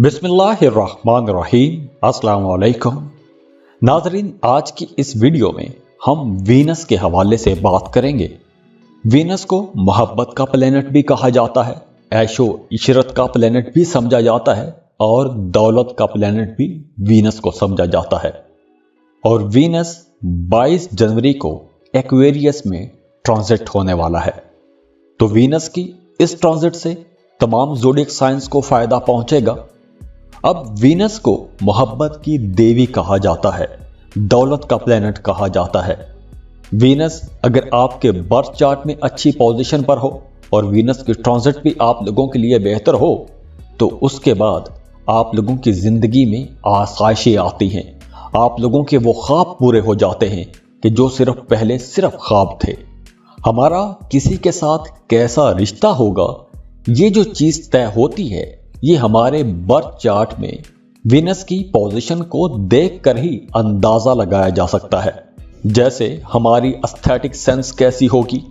बिस्मिल्लाहिर्रहमानिर्रहीम। अस्सलाम वालेकुम नाज़रीन, आज की इस वीडियो में हम वीनस के हवाले से बात करेंगे। वीनस को मोहब्बत का प्लेनेट भी कहा जाता है, ऐशो इशरत का प्लेनेट भी समझा जाता है और दौलत का प्लेनेट भी वीनस को समझा जाता है। और वीनस 22 जनवरी को एक्वेरियस में ट्रांजिट होने वाला है। तो वीनस की इस ट्रांजिट से तमाम ज़ोडिएक साइंस को फायदा पहुंचेगा। अब वीनस को मोहब्बत की देवी कहा जाता है, दौलत का प्लेनेट कहा जाता है। वीनस अगर आपके बर्थ चार्ट में अच्छी पोजीशन पर हो और वीनस की ट्रांजिट भी आप लोगों के लिए बेहतर हो, तो उसके बाद आप लोगों की जिंदगी में आसाइशें आती हैं। आप लोगों के वो ख्वाब पूरे हो जाते हैं कि जो पहले सिर्फ ख्वाब थे। हमारा किसी के साथ कैसा रिश्ता होगा, ये जो चीज तय होती है, ये हमारे बर्थ चार्ट में वीनस की पोजीशन को देखकर ही अंदाजा लगाया जा सकता है। जैसे हमारी एस्थेटिक सेंस कैसी होगी,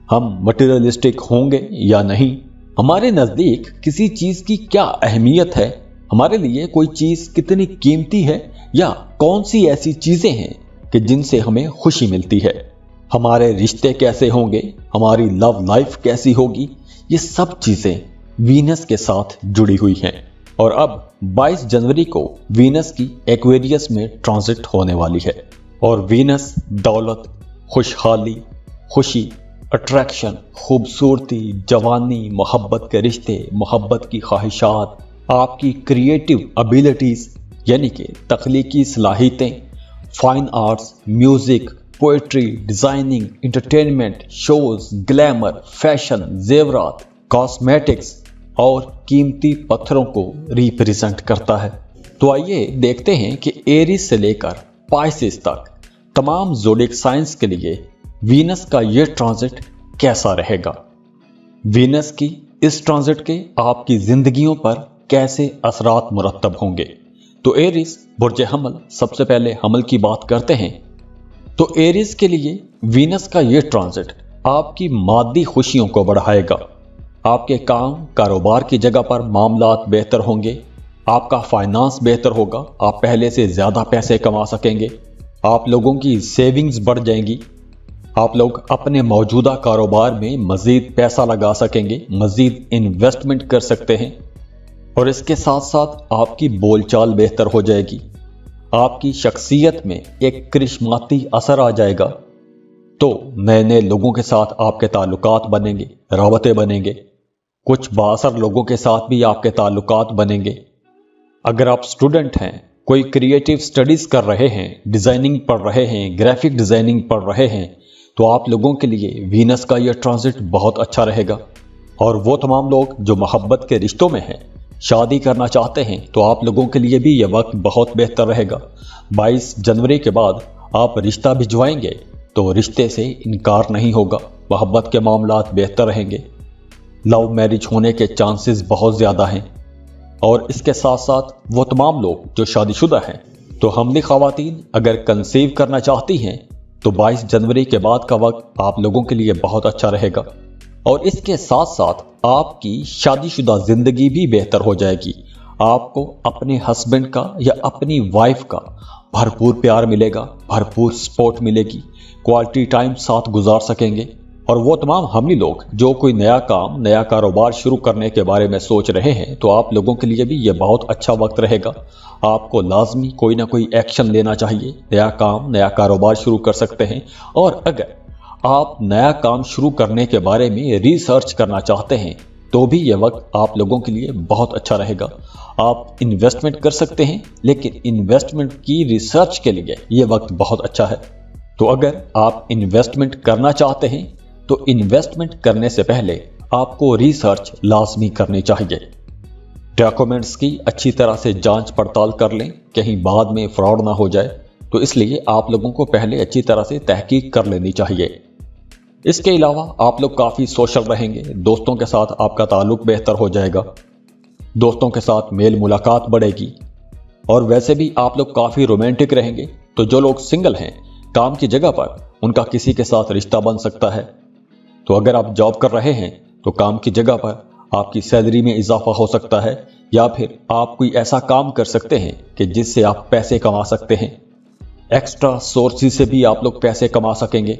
हम मटेरियलिस्टिक होंगे या नहीं, हमारे नजदीक किसी चीज की क्या अहमियत है, हमारे लिए कोई चीज कितनी कीमती है, या कौन सी ऐसी चीजें हैं कि जिनसे हमें खुशी मिलती है, हमारे रिश्ते कैसे होंगे, हमारी लव लाइफ कैसी होगी, ये सब चीजें वीनस के साथ जुड़ी हुई हैं। और अब 22 जनवरी को वीनस की एक्वेरियस में ट्रांजिट होने वाली है। और वीनस दौलत, खुशहाली, खुशी, अट्रैक्शन, खूबसूरती, जवानी, मोहब्बत के रिश्ते, मोहब्बत की ख्वाहिशात, आपकी क्रिएटिव एबिलिटीज यानी कि तख्लीकी सलाहियतें, fine arts, music, poetry, designing, entertainment, shows, glamour, fashion, जेवरात, कॉस्मेटिक्स और कीमती पत्थरों को रिप्रेजेंट करता है। तो आइए देखते हैं कि एरीज से लेकर पाइसेस तक तमाम ज़ोडिएक साइंस के लिए वीनस का यह ट्रांजिट कैसा रहेगा। वीनस की इस ट्रांजिट के आपकी जिंदगियों पर कैसे असरात मुरत्तब होंगे। तो एरीज बुर्ज हमल, सबसे पहले हमल की बात करते हैं। तो एरीज के लिए वीनस का यह ट्रांजिट आपकी मादी खुशियों को बढ़ाएगा। आपके काम कारोबार की जगह पर मामलात बेहतर होंगे, आपका फाइनेंस बेहतर होगा, आप पहले से ज़्यादा पैसे कमा सकेंगे, आप लोगों की सेविंग्स बढ़ जाएंगी, आप लोग अपने मौजूदा कारोबार में मज़ीद पैसा लगा सकेंगे, मज़ीद इन्वेस्टमेंट कर सकते हैं। और इसके साथ साथ आपकी बोलचाल बेहतर हो जाएगी, आपकी शख्सियत में एक करिश्माती असर आ जाएगा। तो नए नए लोगों के साथ आपके ताल्लुकात बनेंगे, राबते बनेंगे, कुछ बासर लोगों के साथ भी आपके ताल्लुकात बनेंगे। अगर आप स्टूडेंट हैं, कोई क्रिएटिव स्टडीज कर रहे हैं, डिजाइनिंग पढ़ रहे हैं, ग्राफिक डिजाइनिंग पढ़ रहे हैं, तो आप लोगों के लिए वीनस का यह ट्रांजिट बहुत अच्छा रहेगा। और वो तमाम लोग जो मोहब्बत के रिश्तों में हैं, शादी करना चाहते हैं, तो आप लोगों के लिए भी यह वक्त बहुत बेहतर रहेगा। 22 जनवरी के बाद आप रिश्ता भिजवाएंगे तो रिश्ते से इनकार नहीं होगा, मोहब्बत के मामलात बेहतर रहेंगे, लव मैरिज होने के चांसेस बहुत ज़्यादा हैं। और इसके साथ साथ वो तमाम लोग जो शादीशुदा हैं, तो हमली ख़वातीन अगर कंसीव करना चाहती हैं, तो 22 जनवरी के बाद का वक्त आप लोगों के लिए बहुत अच्छा रहेगा। और इसके साथ साथ आपकी शादीशुदा ज़िंदगी भी बेहतर हो जाएगी। आपको अपने हस्बैंड का या अपनी वाइफ का भरपूर प्यार मिलेगा, भरपूर सपोर्ट मिलेगी, क्वालिटी टाइम साथ गुजार सकेंगे। और वो तमाम हमली लोग जो कोई नया काम, नया कारोबार शुरू करने के बारे में सोच रहे हैं, तो आप लोगों के लिए भी ये बहुत अच्छा वक्त रहेगा। आपको लाजमी कोई ना कोई एक्शन लेना चाहिए, नया काम, नया कारोबार शुरू कर सकते हैं। और अगर आप नया काम शुरू करने के बारे में रिसर्च करना चाहते हैं, तो भी यह वक्त आप लोगों के लिए बहुत अच्छा रहेगा। आप इन्वेस्टमेंट कर सकते हैं, लेकिन इन्वेस्टमेंट की रिसर्च के लिए यह वक्त बहुत अच्छा है। तो अगर आप इन्वेस्टमेंट करना चाहते हैं, तो इन्वेस्टमेंट करने से पहले आपको रिसर्च लाजमी करनी चाहिए। डॉक्यूमेंट्स की अच्छी तरह से जांच पड़ताल कर लें, कहीं बाद में फ्रॉड ना हो जाए। तो इसलिए आप लोगों को पहले अच्छी तरह से तहकीक कर लेनी चाहिए। इसके अलावा आप लोग काफ़ी सोशल रहेंगे, दोस्तों के साथ आपका ताल्लुक बेहतर हो जाएगा, दोस्तों के साथ मेल मुलाकात बढ़ेगी। और वैसे भी आप लोग काफ़ी रोमांटिक रहेंगे। तो जो लोग सिंगल हैं, काम की जगह पर उनका किसी के साथ रिश्ता बन सकता है। तो अगर आप जॉब कर रहे हैं, तो काम की जगह पर आपकी सैलरी में इजाफा हो सकता है, या फिर आप कोई ऐसा काम कर सकते हैं कि जिससे आप पैसे कमा सकते हैं। एक्स्ट्रा सोर्सेज से भी आप लोग पैसे कमा सकेंगे।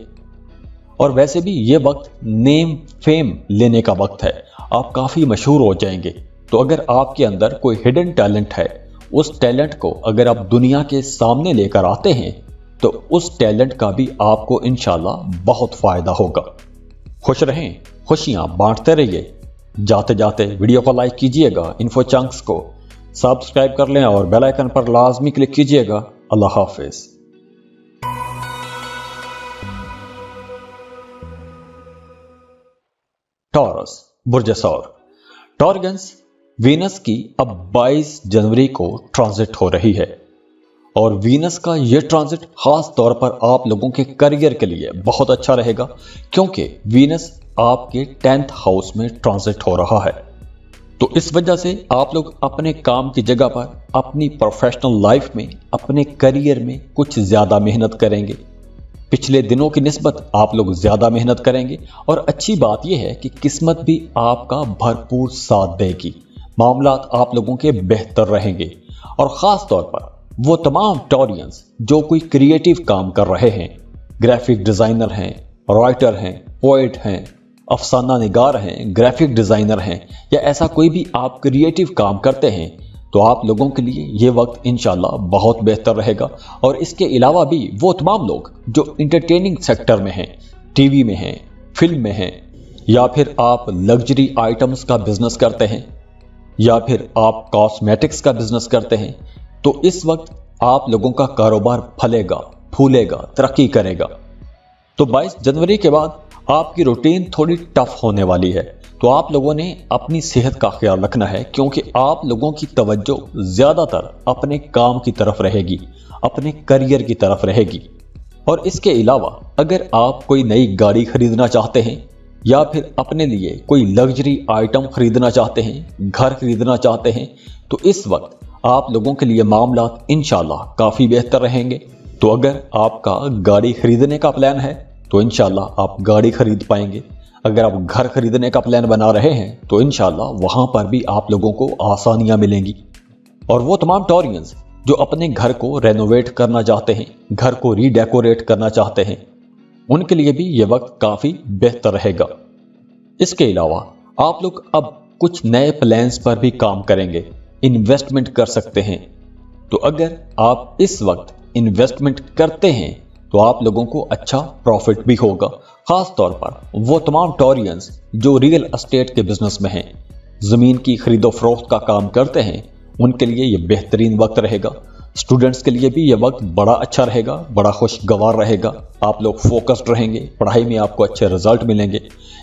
और वैसे भी ये वक्त नेम फेम लेने का वक्त है, आप काफ़ी मशहूर हो जाएंगे। तो अगर आपके अंदर कोई हिडन टैलेंट है, उस टैलेंट को अगर आप दुनिया के सामने लेकर आते हैं तो उस टैलेंट का भी आपको इंशाल्लाह बहुत फ़ायदा होगा। खुश रहें, खुशियाँ बांटते रहिए। जाते जाते वीडियो को लाइक कीजिएगा, इन्फो चंक्स को सब्सक्राइब कर लें और बेल आइकन पर लाजमी क्लिक कीजिएगा। अल्लाह हाफिज़। टॉरस बुर्ज सौर। टॉरगन्स वीनस की अब 22 जनवरी को ट्रांजिट हो रही है और वीनस का यह ट्रांजिट खास तौर पर आप लोगों के करियर के लिए बहुत अच्छा रहेगा, क्योंकि वीनस आपके 10th हाउस में ट्रांजिट हो रहा है। तो इस वजह से आप लोग अपने काम की जगह पर, अपनी प्रोफेशनल लाइफ में, अपने करियर में कुछ ज्यादा मेहनत करेंगे। पिछले दिनों की निस्बत आप लोग ज्यादा मेहनत करेंगे और अच्छी बात यह है कि किस्मत भी आपका भरपूर साथ देगी। मामलात आप लोगों के बेहतर रहेंगे और ख़ास तौर पर वो तमाम टॉरियंस जो कोई क्रिएटिव काम कर रहे हैं, ग्राफिक डिज़ाइनर हैं, राइटर हैं, पोएट हैं, अफसाना निगार हैं, ग्राफिक डिज़ाइनर हैं, या ऐसा कोई भी आप क्रिएटिव काम करते हैं, तो आप लोगों के लिए ये वक्त इंशाल्लाह बहुत बेहतर रहेगा। और इसके अलावा भी वो तमाम लोग जो इंटरटेनिंग सेक्टर में हैं, टीवी में हैं, फिल्म में हैं, या फिर आप लग्जरी आइटम्स का बिजनेस करते हैं, या फिर आप कॉस्मेटिक्स का बिजनेस करते हैं, तो इस वक्त आप लोगों का कारोबार फलेगा, फूलेगा, तरक्की करेगा। तो 22 जनवरी के बाद आपकी रूटीन थोड़ी टफ होने वाली है, तो आप लोगों ने अपनी सेहत का ख्याल रखना है, क्योंकि आप लोगों की तवज्जो ज़्यादातर अपने काम की तरफ रहेगी, अपने करियर की तरफ रहेगी। और इसके अलावा अगर आप कोई नई गाड़ी खरीदना चाहते हैं या फिर अपने लिए कोई लग्जरी आइटम खरीदना चाहते हैं, घर खरीदना चाहते हैं, तो इस वक्त आप लोगों के लिए मामलात इंशाल्लाह काफ़ी बेहतर रहेंगे। तो अगर आपका गाड़ी खरीदने का प्लान है तो इंशाल्लाह आप गाड़ी खरीद पाएंगे। अगर आप घर खरीदने का प्लान बना रहे हैं तो इंशाल्लाह वहां पर भी आप लोगों को आसानियां मिलेंगी। और वो तमाम टॉरियंस जो अपने घर को रेनोवेट करना चाहते हैं, घर को रीडेकोरेट करना चाहते हैं, उनके लिए भी ये वक्त काफ़ी बेहतर रहेगा। इसके अलावा आप लोग अब कुछ नए प्लान्स पर भी काम करेंगे, इन्वेस्टमेंट कर सकते हैं। तो अगर आप इस वक्त इन्वेस्टमेंट करते हैं तो आप लोगों को अच्छा प्रॉफिट भी होगा। खास तौर पर वो तमाम टॉरियंस जो रियल एस्टेट के बिजनेस में हैं, ज़मीन की खरीदो फरोख्त का काम करते हैं, उनके लिए ये बेहतरीन वक्त रहेगा। स्टूडेंट्स के लिए भी ये वक्त बड़ा अच्छा रहेगा, बड़ा खुशगवार रहेगा। आप लोग फोकस्ड रहेंगे, पढ़ाई में आपको अच्छे रिजल्ट मिलेंगे।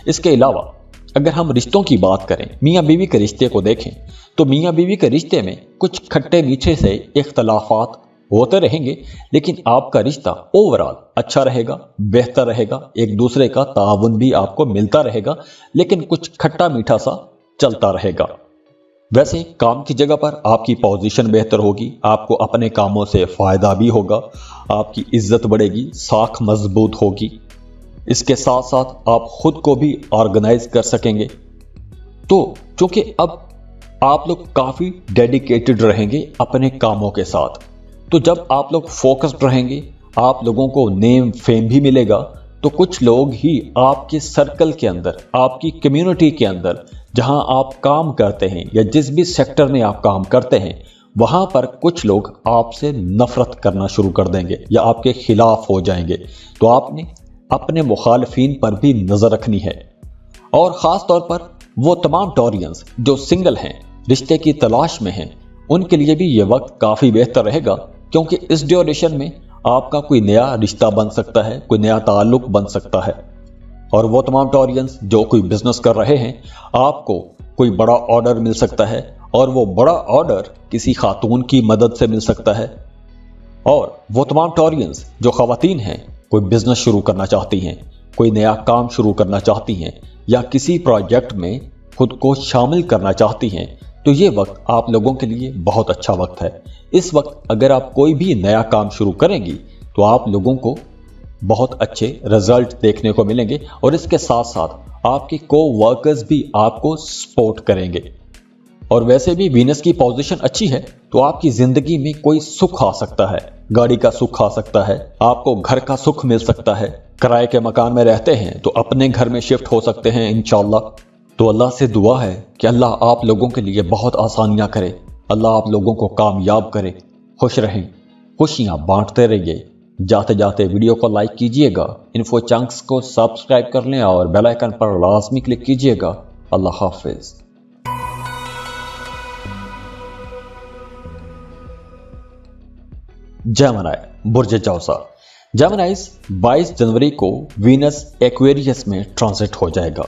इसके अलावा अगर हम रिश्तों की बात करें, मियाँ बीवी के रिश्ते को देखें, तो मियाँ बीवी के रिश्ते में कुछ खट्टे मीठे से इख्तलाफात होते रहेंगे, लेकिन आपका रिश्ता ओवरऑल अच्छा रहेगा, बेहतर रहेगा। एक दूसरे का ताउन भी आपको मिलता रहेगा, लेकिन कुछ खट्टा मीठा सा चलता रहेगा। वैसे काम की जगह पर आपकी पोजीशन बेहतर होगी, आपको अपने कामों से फायदा भी होगा, आपकी इज्जत बढ़ेगी, साख मजबूत होगी। इसके साथ साथ आप खुद को भी ऑर्गेनाइज कर सकेंगे। तो चूंकि अब आप लोग काफी डेडिकेटेड रहेंगे अपने कामों के साथ, तो जब आप लोग फोकस्ड रहेंगे, आप लोगों को नेम फेम भी मिलेगा। तो कुछ लोग ही आपके सर्कल के अंदर, आपकी कम्युनिटी के अंदर जहां आप काम करते हैं या जिस भी सेक्टर में आप काम करते हैं, वहां पर कुछ लोग आपसे नफरत करना शुरू कर देंगे या आपके खिलाफ हो जाएंगे। तो आपने अपने मुखालफीन पर भी नजर रखनी है। और खास तौर पर वो तमाम टॉरियंस जो सिंगल हैं, रिश्ते की तलाश में हैं, उनके लिए भी ये वक्त काफी बेहतर रहेगा, क्योंकि इस ड्यूरेशन में आपका कोई नया रिश्ता बन सकता है, कोई नया ताल्लुक बन सकता है। और वो तमाम टॉरियंस जो कोई बिजनेस कर रहे हैं, आपको कोई बड़ा ऑर्डर मिल सकता है और वो बड़ा ऑर्डर किसी खातून की मदद से मिल सकता है। और वो तमाम टॉरियंस जो खवातीन हैं, कोई बिजनेस शुरू करना चाहती हैं, कोई नया काम शुरू करना चाहती हैं या किसी प्रोजेक्ट में खुद को शामिल करना चाहती हैं, तो ये वक्त आप लोगों के लिए बहुत अच्छा वक्त है। इस वक्त अगर आप कोई भी नया काम शुरू करेंगी तो आप लोगों को बहुत अच्छे रिजल्ट देखने को मिलेंगे और इसके साथ साथ आपके को वर्कर्स भी आपको सपोर्ट करेंगे। और वैसे भी वीनस की पोजीशन अच्छी है तो आपकी जिंदगी में कोई सुख आ सकता है, गाड़ी का सुख आ सकता है, आपको घर का सुख मिल सकता है, किराए के मकान में रहते हैं तो अपने घर में शिफ्ट हो सकते हैं इंशाल्लाह। तो अल्लाह से दुआ है कि अल्लाह आप लोगों के लिए बहुत आसानियां करे, अल्लाह आप लोगों को कामयाब करे। खुश रहें, खुशियां बांटते रहिए। जाते जाते वीडियो को लाइक कीजिएगा, इन्फो चंक्स को सब्सक्राइब कर लें और बेल आइकन पर लाजमी क्लिक कीजिएगा। अल्लाह हाफिज। जेमिनी बुर्ज जौसा। जेमिनीज 22 जनवरी को वीनस एक्वेरियस में ट्रांजिट हो जाएगा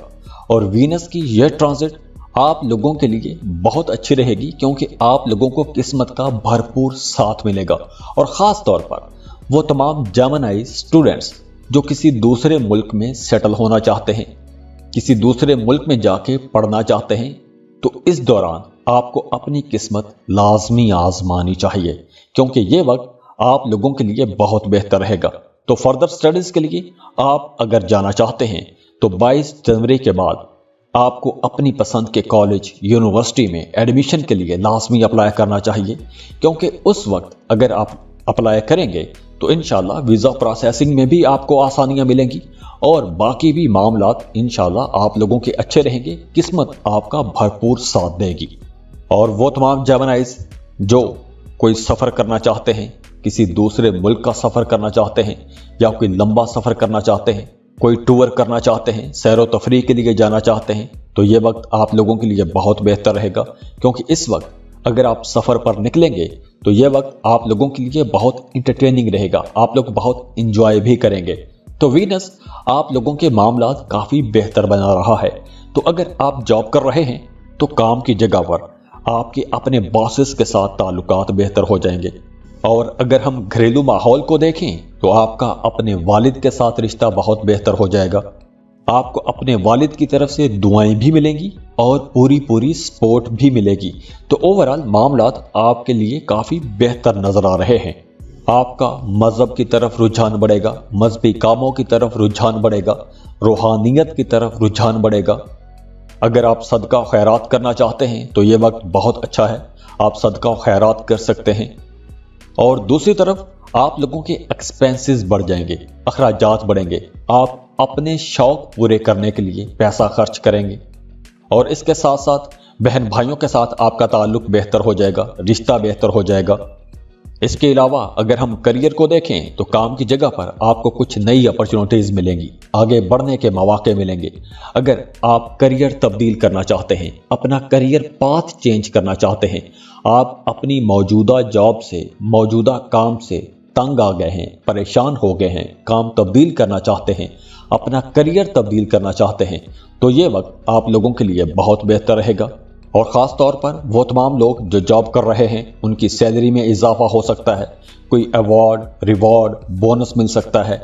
और वीनस की यह ट्रांजिट आप लोगों के लिए बहुत अच्छी रहेगी क्योंकि आप लोगों को किस्मत का भरपूर साथ मिलेगा। और ख़ास तौर पर वो तमाम जेमिनी स्टूडेंट्स जो किसी दूसरे मुल्क में सेटल होना चाहते हैं, किसी दूसरे मुल्क में जाके पढ़ना चाहते हैं, तो इस दौरान आपको अपनी किस्मत लाजमी आजमानी चाहिए क्योंकि ये वक्त आप लोगों के लिए बहुत बेहतर रहेगा। तो फर्दर स्टडीज के लिए आप अगर जाना चाहते हैं तो 22 जनवरी के बाद आपको अपनी पसंद के कॉलेज यूनिवर्सिटी में एडमिशन के लिए लाजमी अप्लाई करना चाहिए क्योंकि उस वक्त अगर आप अप्लाई करेंगे तो इंशाल्लाह वीज़ा प्रोसेसिंग में भी आपको आसानियां मिलेंगी और बाकी भी मामलात इंशाल्लाह आप लोगों के अच्छे रहेंगे, किस्मत आपका भरपूर साथ देगी। और वो तमाम जेमिनीज जो कोई सफ़र करना चाहते हैं, किसी दूसरे मुल्क का सफ़र करना चाहते हैं या कोई लंबा सफ़र करना चाहते हैं, कोई टूर करना चाहते हैं, सैर व तफरीह के लिए जाना चाहते हैं, तो ये वक्त आप लोगों के लिए बहुत बेहतर रहेगा क्योंकि इस वक्त अगर आप सफ़र पर निकलेंगे तो ये वक्त आप लोगों के लिए बहुत इंटरटेनिंग रहेगा, आप लोग बहुत इंजॉय भी करेंगे। तो वीनस आप लोगों के मामलात काफ़ी बेहतर बना रहा है। तो अगर आप जॉब कर रहे हैं तो काम की जगह पर आपके अपने बॉसेस के साथ ताल्लुकात बेहतर हो जाएंगे। और अगर हम घरेलू माहौल को देखें तो आपका अपने वालिद के साथ रिश्ता बहुत बेहतर हो जाएगा, आपको अपने वालिद की तरफ से दुआएं भी मिलेंगी और पूरी सपोर्ट भी मिलेगी। तो ओवरऑल मामलात आपके लिए काफ़ी बेहतर नज़र आ रहे हैं। आपका मज़हब की तरफ रुझान बढ़ेगा, मजहबी कामों की तरफ रुझान बढ़ेगा, रूहानियत की तरफ रुझान बढ़ेगा। अगर आप सदका खैरात करना चाहते हैं तो ये वक्त बहुत अच्छा है, आप सदका खैरात कर सकते हैं। और दूसरी तरफ आप लोगों के एक्सपेंसेस बढ़ जाएंगे, अखराजात बढ़ेंगे, आप अपने शौक पूरे करने के लिए पैसा खर्च करेंगे। और इसके साथ साथ बहन भाइयों के साथ आपका ताल्लुक बेहतर हो जाएगा, रिश्ता बेहतर हो जाएगा। इसके अलावा अगर हम करियर को देखें तो काम की जगह पर आपको कुछ नई अपॉर्चुनिटीज़ मिलेंगी, आगे बढ़ने के मौके मिलेंगे। अगर आप करियर तब्दील करना चाहते हैं, अपना करियर पाथ चेंज करना चाहते हैं, आप अपनी मौजूदा जॉब से, मौजूदा काम से तंग आ गए हैं, परेशान हो गए हैं, काम तब्दील करना चाहते हैं, अपना करियर तब्दील करना चाहते हैं, तो ये वक्त आप लोगों के लिए बहुत बेहतर रहेगा। और ख़ास तौर पर वो तमाम लोग जो जॉब कर रहे हैं उनकी सैलरी में इजाफा हो सकता है, कोई अवार्ड, रिवॉर्ड, बोनस मिल सकता है।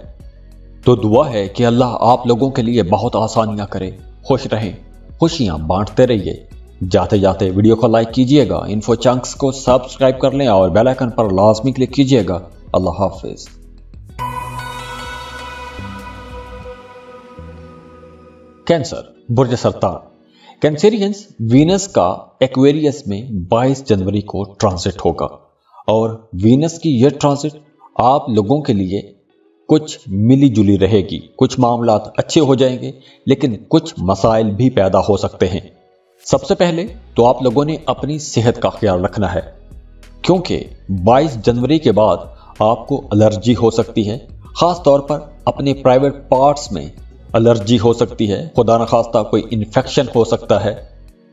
तो दुआ है कि अल्लाह आप लोगों के लिए बहुत आसानियां करे। खुश रहें, खुशियां बांटते रहिए। जाते जाते वीडियो को लाइक कीजिएगा, इन्फो चंक्स को सब्सक्राइब कर लें और बेल आइकन पर लाजमी क्लिक कीजिएगा। अल्लाह हाफिज। कैंसर बुर्ज सरतान। कैंसेरियंस वीनस का एक्वेरियस में 22 जनवरी को ट्रांजिट होगा और वीनस की यह ट्रांजिट आप लोगों के लिए कुछ मिली जुली रहेगी, कुछ मामलात अच्छे हो जाएंगे लेकिन कुछ मसाइल भी पैदा हो सकते हैं। सबसे पहले तो आप लोगों ने अपनी सेहत का ख्याल रखना है क्योंकि 22 जनवरी के बाद आपको एलर्जी हो सकती है, खास तौर पर अपने प्राइवेट पार्ट्स में एलर्जी हो सकती है, खुदा न खास्ता कोई इन्फेक्शन हो सकता है।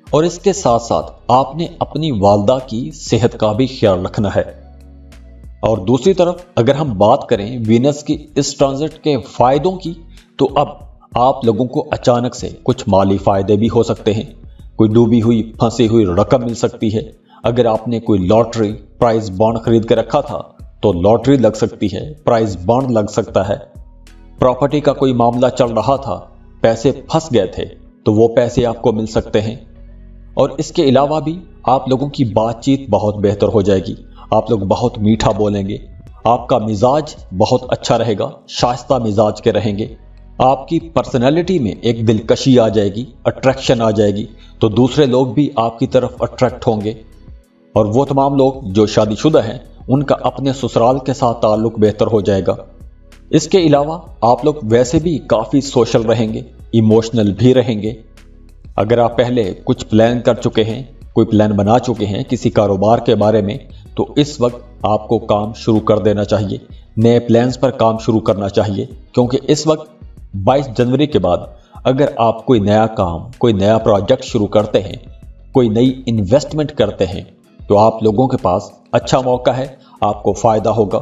और इसके साथ साथ आपने अपनी वालदा की सेहत का भी ख्याल रखना है। और दूसरी तरफ अगर हम बात करें वीनस की इस ट्रांजिट के फायदों की, तो अब आप लोगों को अचानक से कुछ माली फायदे भी हो सकते हैं, कोई डूबी हुई फंसी हुई रकम मिल सकती है। अगर आपने कोई लॉटरी प्राइज बॉन्ड खरीद के रखा था तो लॉटरी लग सकती है, प्राइज बॉन्ड लग सकता है। प्रॉपर्टी का कोई मामला चल रहा था, पैसे फंस गए थे तो वो पैसे आपको मिल सकते हैं। और इसके अलावा भी आप लोगों की बातचीत बहुत बेहतर हो जाएगी, आप लोग बहुत मीठा बोलेंगे, आपका मिजाज बहुत अच्छा रहेगा, शाइस्ता मिजाज के रहेंगे। آپ کی پرسنالٹی میں ایک دلکشی آ جائے گی، اٹریکشن آ جائے گی، تو دوسرے لوگ بھی آپ کی طرف اٹریکٹ ہوں گے۔ اور وہ تمام لوگ جو شادی شدہ ہیں ان کا اپنے سسرال کے ساتھ تعلق بہتر ہو جائے گا۔ اس کے علاوہ آپ لوگ ویسے بھی کافی سوشل رہیں گے، ایموشنل بھی رہیں گے۔ اگر آپ پہلے کچھ پلان کر چکے ہیں، کوئی پلان بنا چکے ہیں کسی کاروبار کے بارے میں، تو اس وقت آپ کو کام شروع کر دینا چاہیے، نئے پلانز پر کام شروع کرنا چاہیے، کیونکہ اس وقت 22 جنوری کے بعد اگر آپ کوئی نیا کام، کوئی نیا پروجیکٹ شروع کرتے ہیں، کوئی نئی انویسٹمنٹ کرتے ہیں، تو آپ لوگوں کے پاس اچھا موقع ہے، آپ کو فائدہ ہوگا۔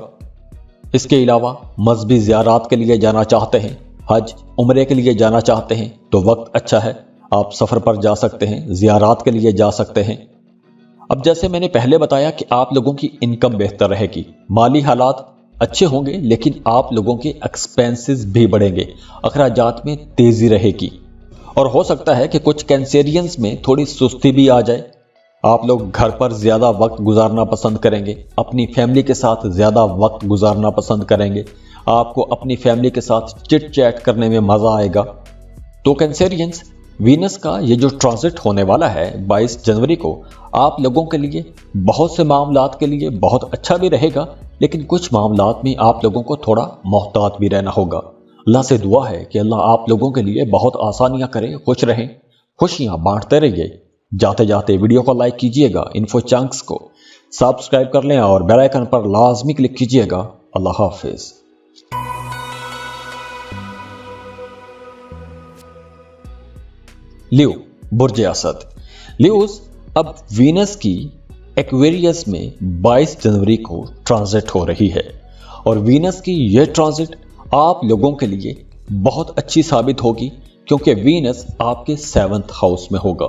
اس کے علاوہ مذہبی زیارات کے لیے جانا چاہتے ہیں، حج عمرے کے لیے جانا چاہتے ہیں، تو وقت اچھا ہے، آپ سفر پر جا سکتے ہیں، زیارات کے لیے جا سکتے ہیں۔ اب جیسے میں نے پہلے بتایا کہ آپ لوگوں کی انکم بہتر رہے گی، مالی حالات اچھے ہوں گے، لیکن آپ لوگوں کے ایکسپینسز بھی بڑھیں گے، اخراجات میں تیزی رہے گی، اور ہو سکتا ہے کہ کچھ کینسیرینز میں تھوڑی سستی بھی آ جائے۔ آپ لوگ گھر پر زیادہ وقت گزارنا پسند کریں گے، اپنی فیملی کے ساتھ زیادہ وقت گزارنا پسند کریں گے، آپ کو اپنی فیملی کے ساتھ چٹ چیٹ کرنے میں مزہ آئے گا۔ تو کینسیرینز، وینس کا یہ جو ٹرانزٹ ہونے والا ہے 22 جنوری کو، آپ لوگوں کے لیے بہت سے معاملات کے لیے بہت اچھا بھی رہے گا، لیکن کچھ معاملات میں آپ لوگوں کو تھوڑا محتاط بھی رہنا ہوگا۔ اللہ سے دعا ہے کہ اللہ آپ لوگوں کے لیے بہت آسانیاں کرے، خوش رہیں، خوشیاں بانٹتے رہیے۔ جاتے جاتے ویڈیو کو لائک کیجئے گا، انفو چنکس کو سبسکرائب کر لیں اور بیل آئیکن پر لازمی کلک کیجئے گا۔ اللہ حافظ۔ لیو، برج اسد۔ لیوز، اب وینس کی ایکویریس میں 22 جنوری کو ٹرانزٹ ہو رہی ہے، اور وینس کی یہ ٹرانزٹ آپ لوگوں کے لیے بہت اچھی ثابت ہوگی، کیونکہ وینس آپ کے 7th ہاؤس میں ہوگا۔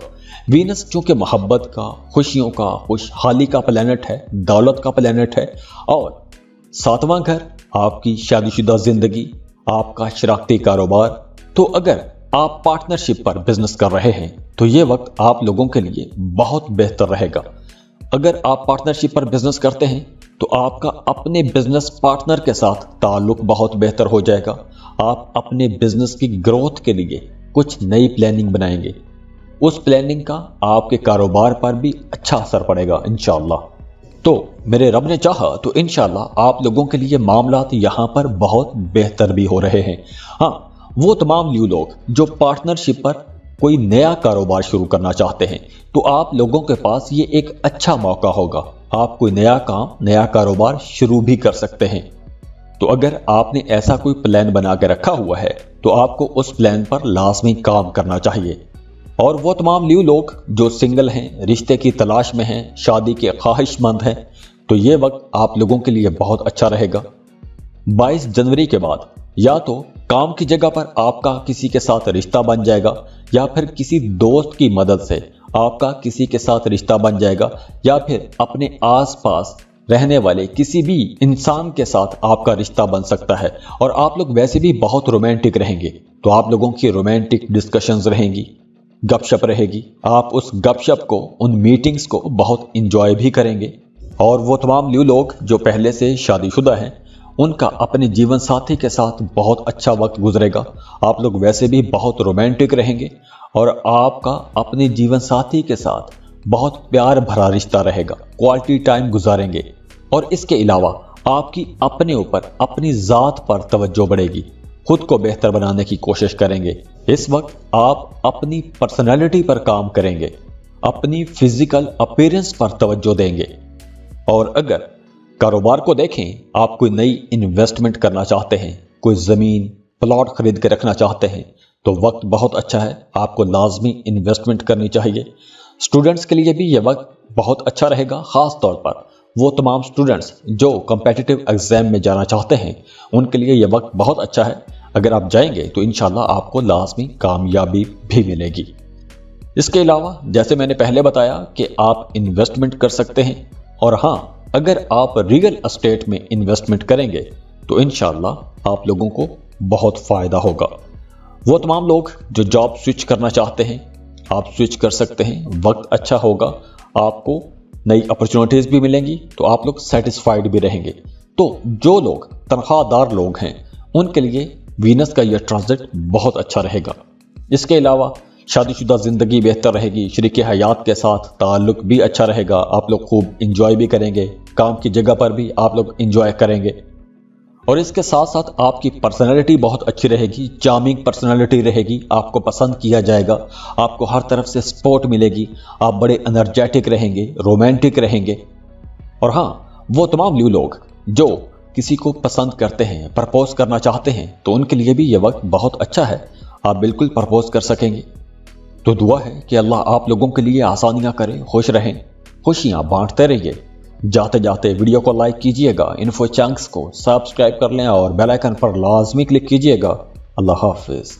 وینس چونکہ محبت کا، خوشیوں کا، خوشحالی کا پلینٹ ہے، دولت کا پلینٹ ہے، اور 7واں گھر آپ کی شادی شدہ زندگی، آپ کا شراکتی کاروبار۔ تو اگر آپ پارٹنرشپ پر بزنس کر رہے ہیں تو یہ وقت آپ لوگوں کے لیے بہت بہتر رہے گا۔ اگر آپ پارٹنرشپ پر بزنس کرتے ہیں تو آپ کا اپنے بزنس پارٹنر کے ساتھ تعلق بہت بہتر ہو جائے گا۔ آپ اپنے بزنس کی گروتھ کے لیے کچھ نئی پلاننگ بنائیں گے، اس پلاننگ کا آپ کے کاروبار پر بھی اچھا اثر پڑے گا انشاءاللہ۔ تو میرے رب نے چاہا تو انشاءاللہ آپ لوگوں کے لیے معاملات یہاں پر بہت بہتر بھی ہو رہے ہیں۔ ہاں، وہ تمام لیو لوگ جو پارٹنرشپ پر کوئی نیا کاروبار شروع کرنا چاہتے ہیں، تو آپ لوگوں کے پاس یہ ایک اچھا موقع ہوگا، آپ کوئی نیا کام، نیا کاروبار شروع بھی کر سکتے ہیں۔ تو اگر آپ نے ایسا کوئی پلان بنا کے رکھا ہوا ہے تو آپ کو اس پلان پر لازمی کام کرنا چاہیے۔ اور وہ تمام لیو لوگ جو سنگل ہیں، رشتے کی تلاش میں ہیں، شادی کے خواہش مند ہیں، تو یہ وقت آپ لوگوں کے لیے بہت اچھا رہے گا۔ 22 جنوری کے بعد یا تو کام کی جگہ پر آپ کا کسی کے ساتھ رشتہ بن جائے گا، یا پھر کسی دوست کی مدد سے آپ کا کسی کے ساتھ رشتہ بن جائے گا، یا پھر اپنے آس پاس رہنے والے کسی بھی انسان کے ساتھ آپ کا رشتہ بن سکتا ہے۔ اور آپ لوگ ویسے بھی بہت رومانٹک رہیں گے، تو آپ لوگوں کی رومانٹک ڈسکشنز رہیں گی، گپ شپ رہے گی، آپ اس گپ شپ کو، ان میٹنگز کو بہت انجوائے بھی کریں گے۔ اور وہ تمام لیو لوگ جو پہلے سے شادی شدہ ہیں، ان کا اپنے جیون ساتھی کے ساتھ بہت اچھا وقت گزرے گا۔ آپ لوگ ویسے بھی بہت رومانٹک رہیں گے، اور آپ کا اپنے جیون ساتھی کے ساتھ بہت پیار بھرا رشتہ رہے گا، کوالٹی ٹائم گزاریں گے۔ اور اس کے علاوہ آپ کی اپنے اوپر، اپنی ذات پر توجہ بڑھے گی، خود کو بہتر بنانے کی کوشش کریں گے۔ اس وقت آپ اپنی پرسنالٹی پر کام کریں گے، اپنی فزیکل اپیرنس پر توجہ دیں گے۔ اور اگر کاروبار کو دیکھیں، آپ کوئی نئی انویسٹمنٹ کرنا چاہتے ہیں، کوئی زمین پلاٹ خرید کے رکھنا چاہتے ہیں، تو وقت بہت اچھا ہے، آپ کو لازمی انویسٹمنٹ کرنی چاہیے۔ اسٹوڈنٹس کے لیے بھی یہ وقت بہت اچھا رہے گا، خاص طور پر وہ تمام اسٹوڈنٹس جو کمپیٹیٹیو ایگزام میں جانا چاہتے ہیں، ان کے لیے یہ وقت بہت اچھا ہے۔ اگر آپ جائیں گے تو انشاءاللہ آپ کو لازمی کامیابی بھی ملے گی۔ اس کے علاوہ جیسے میں نے پہلے بتایا کہ آپ انویسٹمنٹ کر سکتے ہیں، اور ہاں، اگر آپ ریئل اسٹیٹ میں انویسٹمنٹ کریں گے تو انشاءاللہ آپ لوگوں کو بہت فائدہ ہوگا۔ وہ تمام لوگ جو جاب سوئچ کرنا چاہتے ہیں، آپ سوئچ کر سکتے ہیں، وقت اچھا ہوگا، آپ کو نئی اپرچونٹیز بھی ملیں گی، تو آپ لوگ سیٹسفائیڈ بھی رہیں گے۔ تو جو لوگ تنخواہ دار لوگ ہیں، ان کے لیے وینس کا یہ ٹرانزٹ بہت اچھا رہے گا۔ اس کے علاوہ شادی شدہ زندگی بہتر رہے گی، شریک حیات کے ساتھ تعلق بھی اچھا رہے گا، آپ لوگ خوب انجوائے بھی کریں گے، کام کی جگہ پر بھی آپ لوگ انجوائے کریں گے، اور اس کے ساتھ ساتھ آپ کی پرسنالٹی بہت اچھی رہے گی، چارمنگ پرسنالٹی رہے گی، آپ کو پسند کیا جائے گا، آپ کو ہر طرف سے سپورٹ ملے گی، آپ بڑے انرجیٹک رہیں گے، رومانٹک رہیں گے۔ اور ہاں، وہ تمام نیو لوگ جو کسی کو پسند کرتے ہیں، پرپوز کرنا چاہتے ہیں، تو ان کے لیے بھی یہ وقت بہت اچھا ہے، آپ بالکل پرپوز کر سکیں گے۔ تو دعا ہے کہ اللہ آپ لوگوں کے لیے آسانیاں کرے، خوش رہیں، خوشیاں بانٹتے رہیے۔ جاتے جاتے ویڈیو کو لائک کیجئے گا، انفو چنکس کو سبسکرائب کر لیں اور بیل آئیکن پر لازمی کلک کیجئے گا۔ اللہ حافظ۔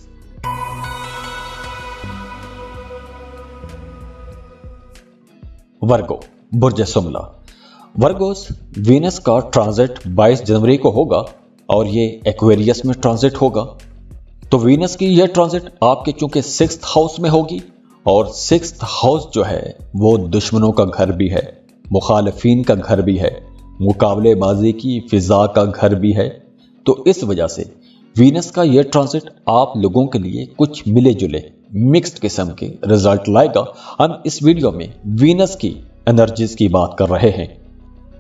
ورگو، برج سملہ۔ ورگوس، وینس کا ٹرانزٹ 22 جنوری کو ہوگا اور یہ ایکویریس میں ٹرانزٹ ہوگا۔ تو وینس کی یہ ٹرانزٹ آپ کے چونکہ 6th ہاؤس میں ہوگی، اور 6th ہاؤس جو ہے وہ دشمنوں کا گھر بھی ہے، مخالفین کا گھر بھی ہے، مقابلے بازی کی فضا کا گھر بھی ہے۔ تو اس وجہ سے وینس کا یہ ٹرانزٹ آپ لوگوں کے لیے کچھ ملے جلے مکسڈ قسم کے رزلٹ لائے گا۔ ہم اس ویڈیو میں وینس کی انرجیز کی بات کر رہے ہیں۔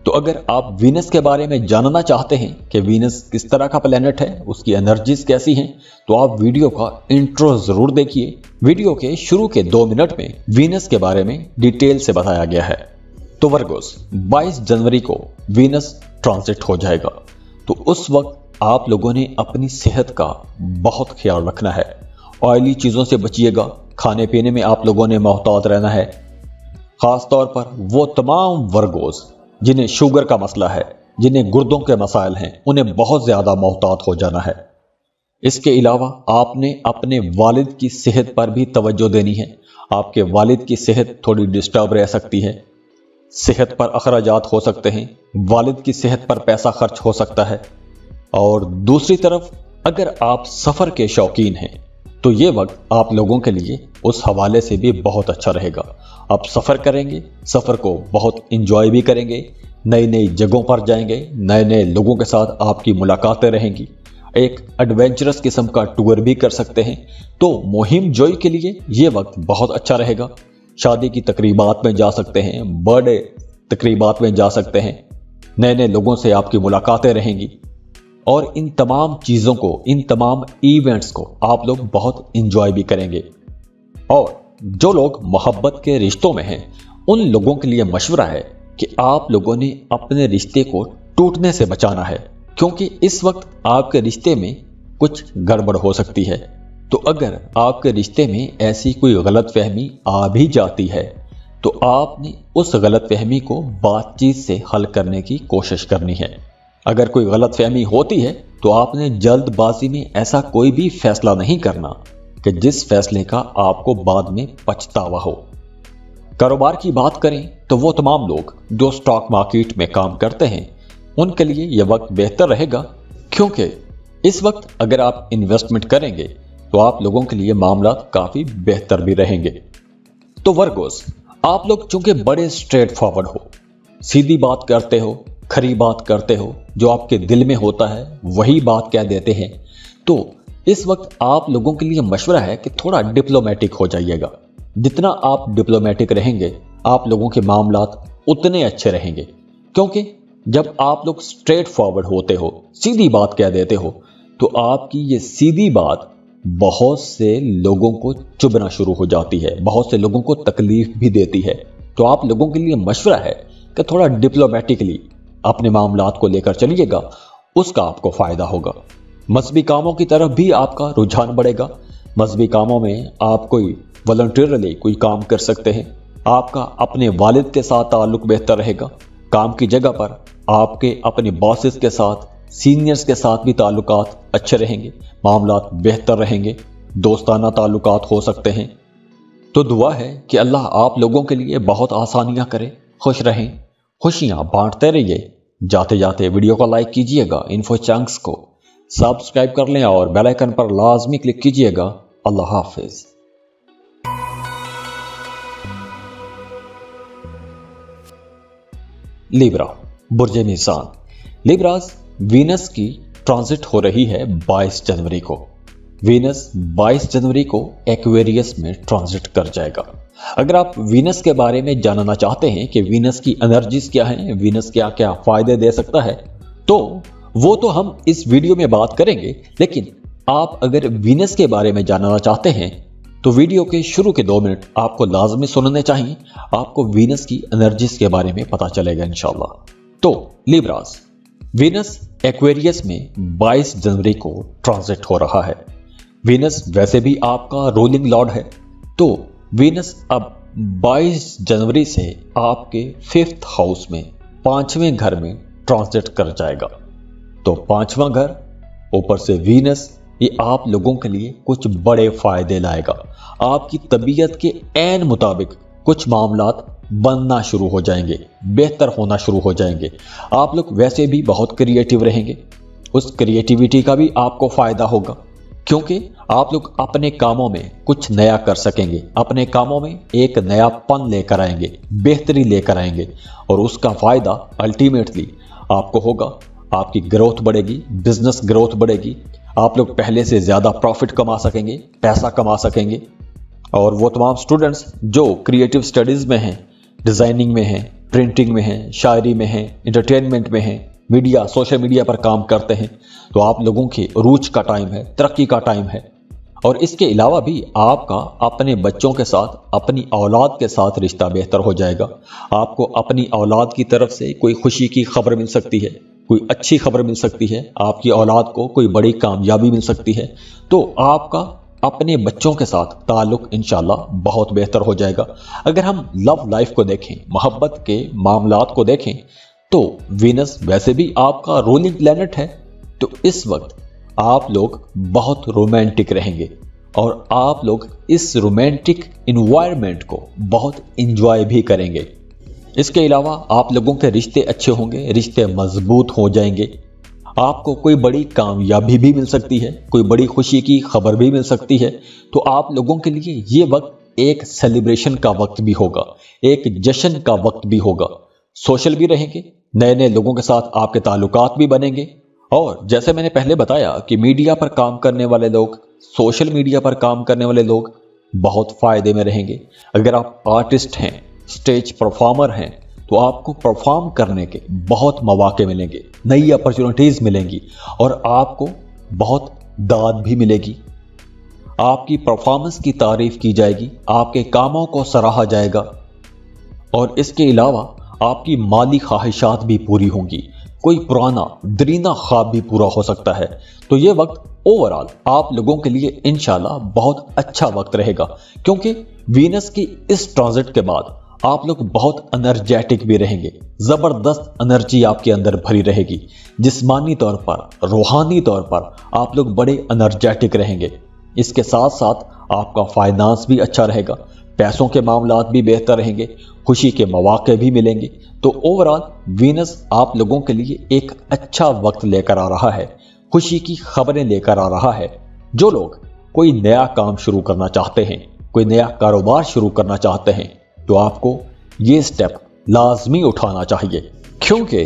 تو اگر آپ وینس کے بارے میں جاننا چاہتے ہیں کہ وینس کس طرح کا پلینٹ ہے، اس کی انرجیز کیسی ہیں، تو آپ ویڈیو کا انٹرو ضرور دیکھیے۔ ویڈیو کے شروع کے 2 منٹ میں وینس کے بارے میں ڈیٹیل سے بتایا گیا ہے۔ تو ورگوس، 22 جنوری کو وینس ٹرانزٹ ہو جائے گا، تو اس وقت آپ لوگوں نے اپنی صحت کا بہت خیال رکھنا ہے، آئلی چیزوں سے بچیے گا، کھانے پینے میں آپ لوگوں نے محتاط رہنا ہے، خاص طور پر وہ تمام ورگوس جنہیں شوگر کا مسئلہ ہے، جنہیں گردوں کے مسائل ہیں، انہیں بہت زیادہ محتاط ہو جانا ہے۔ اس کے علاوہ آپ نے اپنے والد کی صحت پر بھی توجہ دینی ہے۔ آپ کے والد کی صحت تھوڑی ڈسٹرب رہ سکتی ہے، صحت پر اخراجات ہو سکتے ہیں، والد کی صحت پر پیسہ خرچ ہو سکتا ہے۔ اور دوسری طرف اگر آپ سفر کے شوقین ہیں تو یہ وقت آپ لوگوں کے لیے اس حوالے سے بھی بہت اچھا رہے گا۔ آپ سفر کریں گے، سفر کو بہت انجوائے بھی کریں گے، نئی نئی جگہوں پر جائیں گے، نئے نئے لوگوں کے ساتھ آپ کی ملاقاتیں رہیں گی، ایک ایڈونچرس قسم کا ٹور بھی کر سکتے ہیں۔ تو مہم جوئی کے لیے یہ وقت بہت اچھا رہے گا۔ شادی کی تقریبات میں جا سکتے ہیں، برتھ ڈے تقریبات میں جا سکتے ہیں، نئے نئے لوگوں سے آپ کی ملاقاتیں رہیں گی، اور ان تمام چیزوں کو، ان تمام ایونٹس کو آپ لوگ بہت انجوائے بھی کریں گے۔ اور جو لوگ محبت کے رشتوں میں ہیں، ان لوگوں کے لیے مشورہ ہے کہ آپ لوگوں نے اپنے رشتے کو ٹوٹنے سے بچانا ہے، کیونکہ اس وقت آپ کے رشتے میں کچھ گڑبڑ ہو سکتی ہے۔ تو اگر آپ کے رشتے میں ایسی کوئی غلط فہمی آ بھی جاتی ہے تو آپ نے اس غلط فہمی کو بات چیت سے حل کرنے کی کوشش کرنی ہے۔ اگر کوئی غلط فہمی ہوتی ہے تو آپ نے جلد بازی میں ایسا کوئی بھی فیصلہ نہیں کرنا کہ جس فیصلے کا آپ کو بعد میں پچھتاوا ہو۔ کاروبار کی بات کریں تو وہ تمام لوگ جو سٹاک مارکیٹ میں کام کرتے ہیں، ان کے لیے یہ وقت بہتر رہے گا، کیونکہ اس وقت اگر آپ انویسٹمنٹ کریں گے تو آپ لوگوں کے لیے معاملات کافی بہتر بھی رہیں گے۔ تو ورگوس، آپ لوگ چونکہ بڑے اسٹریٹ فارورڈ ہو، سیدھی بات کرتے ہو، کھری بات کرتے ہو، جو آپ کے دل میں ہوتا ہے وہی بات کہہ دیتے ہیں، تو اس وقت آپ لوگوں کے لیے مشورہ ہے کہ تھوڑا ڈپلومیٹک ہو جائیے گا۔ جتنا آپ ڈپلومیٹک رہیں گے، آپ لوگوں کے معاملات اتنے اچھے رہیں گے، کیونکہ جب آپ لوگ اسٹریٹ فارورڈ ہوتے ہو، سیدھی بات کہہ دیتے ہو، تو آپ کی یہ سیدھی بات بہت سے لوگوں کو چبھنا شروع ہو جاتی ہے، بہت سے لوگوں کو تکلیف بھی دیتی ہے۔ تو آپ لوگوں کے لیے مشورہ ہے کہ تھوڑا ڈپلومیٹکلی اپنے معاملات کو لے کر چلیے گا، اس کا آپ کو فائدہ ہوگا۔ مذہبی کاموں کی طرف بھی آپ کا رجحان بڑھے گا۔ مذہبی کاموں میں آپ کوئی والنٹیرلی کوئی کام کر سکتے ہیں، آپ کا اپنے والد کے ساتھ تعلق بہتر رہے گا۔ کام کی جگہ پر آپ کے اپنے باسز کے ساتھ، سینئرز کے ساتھ بھی تعلقات اچھے رہیں گے، معاملات بہتر رہیں گے، دوستانہ تعلقات ہو سکتے ہیں۔ تو دعا ہے کہ اللہ آپ لوگوں کے لیے بہت آسانیاں کرے، خوش رہیں، خوشیاں بانٹتے رہیے۔ جاتے جاتے ویڈیو کو لائک کیجئے گا، انفو چنکس کو سبسکرائب کر لیں اور بیل آئیکن پر لازمی کلک کیجئے گا۔ اللہ حافظ۔ لیبرا، برج میزان۔ لیبراز، وینس کی ट्रांजिट हो रही है 22 जनवरी को। वीनस 22 जनवरी को एक्वेरियस में ट्रांजिट कर जाएगा। अगर आप वीनस के बारे में जानना चाहते हैं कि वीनस की एनर्जीज क्या हैं, वीनस क्या क्या फायदे दे सकता है, तो वो तो हम इस वीडियो में बात करेंगे। लेकिन आप अगर वीनस के बारे में जानना चाहते हैं तो वीडियो के शुरू के 2 मिनट आपको लाजमी सुनने चाहिए। आपको वीनस की एनर्जीज के बारे में पता चलेगा इंशाल्लाह। तो लिब्रास, वीनस एक्वेरियस में 22 जनवरी को ट्रांजिट हो रहा है। वीनस वैसे भी आपका रूलिंग लॉर्ड है, तो वीनस अब 22 जनवरी से आपके 5th हाउस में 5वें घर में ट्रांजिट कर जाएगा। तो 5वां घर ऊपर से वीनस, ये आप लोगों के लिए कुछ बड़े फायदे लाएगा। आपकी तबीयत के ऐन मुताबिक कुछ मामलात बनना शुरू हो जाएंगे, बेहतर होना शुरू हो जाएंगे। आप लोग वैसे भी बहुत क्रिएटिव रहेंगे, उस क्रिएटिविटी का भी आपको फायदा होगा, क्योंकि आप लोग अपने कामों में कुछ नया कर सकेंगे, अपने कामों में एक नयापन लेकर आएंगे, बेहतरी लेकर आएंगे, और उसका फायदा अल्टीमेटली आपको होगा। आपकी ग्रोथ बढ़ेगी, बिजनेस ग्रोथ बढ़ेगी, आप लोग पहले से ज्यादा प्रॉफिट कमा सकेंगे, पैसा कमा सकेंगे। और वो तमाम स्टूडेंट्स जो क्रिएटिव स्टडीज में हैं, डिजाइनिंग में हैं, प्रिंटिंग में हैं, शायरी में हैं, एंटरटेनमेंट में हैं, मीडिया, सोशल मीडिया पर काम करते हैं, तो आप लोगों के रूज का टाइम है, तरक्की का टाइम है। और इसके अलावा भी आपका अपने बच्चों के साथ, अपनी औलाद के साथ रिश्ता बेहतर हो जाएगा। आपको अपनी औलाद की तरफ से कोई खुशी की खबर मिल सकती है, कोई अच्छी खबर मिल सकती है, आपकी औलाद को कोई बड़ी कामयाबी मिल सकती है। तो आपका अपने बच्चों के साथ ताल्लुक इंशाल्लाह बहुत बेहतर हो जाएगा। अगर हम लव लाइफ को देखें, मोहब्बत के मामलात को देखें, तो वीनस वैसे भी आपका रूलिंग प्लैनेट है, तो इस वक्त आप लोग बहुत रोमांटिक रहेंगे और आप लोग इस रोमांटिक इन्वायरमेंट को बहुत इंजॉय भी करेंगे। इसके अलावा आप लोगों के रिश्ते अच्छे होंगे, रिश्ते मजबूत हो जाएंगे। आपको कोई बड़ी कामयाबी भी मिल सकती है, कोई बड़ी खुशी की खबर भी मिल सकती है। तो आप लोगों के लिए ये वक्त एक सेलिब्रेशन का वक्त भी होगा, एक जश्न का वक्त भी होगा। सोशल भी रहेंगे, नए नए लोगों के साथ आपके ताल्लुकात भी बनेंगे। और जैसे मैंने पहले बताया कि मीडिया पर काम करने वाले लोग, सोशल मीडिया पर काम करने वाले लोग बहुत फायदे में रहेंगे। अगर आप आर्टिस्ट हैं, स्टेज परफॉर्मर हैं, तो आपको परफॉर्म करने के बहुत मौके मिलेंगे, नई अपॉर्चुनिटीज मिलेंगी और आपको बहुत दाद भी मिलेगी। आपकी परफॉर्मेंस की तारीफ की जाएगी, आपके कामों को सराहा जाएगा और इसके अलावा आपकी माली ख्वाहिशात भी पूरी होंगी। कोई पुराना दरीना ख्वाब भी पूरा हो सकता है। तो ये वक्त ओवरऑल आप लोगों के लिए इंशाल्लाह बहुत अच्छा वक्त रहेगा, क्योंकि वीनस की इस ट्रांजिट के बाद आप लोग बहुत एनर्जेटिक भी रहेंगे। जबरदस्त एनर्जी आपके अंदर भरी रहेगी। जिस्मानी तौर पर, रूहानी तौर पर आप लोग बड़े एनर्जेटिक रहेंगे। इसके साथ साथ आपका फाइनेंस भी अच्छा रहेगा, पैसों के मामलात भी बेहतर रहेंगे, खुशी के मौके भी मिलेंगे। तो ओवरऑल वीनस आप लोगों के लिए एक अच्छा वक्त लेकर आ रहा है, खुशी की खबरें लेकर आ रहा है। जो लोग कोई नया काम शुरू करना चाहते हैं, कोई नया कारोबार शुरू करना चाहते हैं, तो आपको ये स्टेप लाजमी उठाना चाहिए, क्योंकि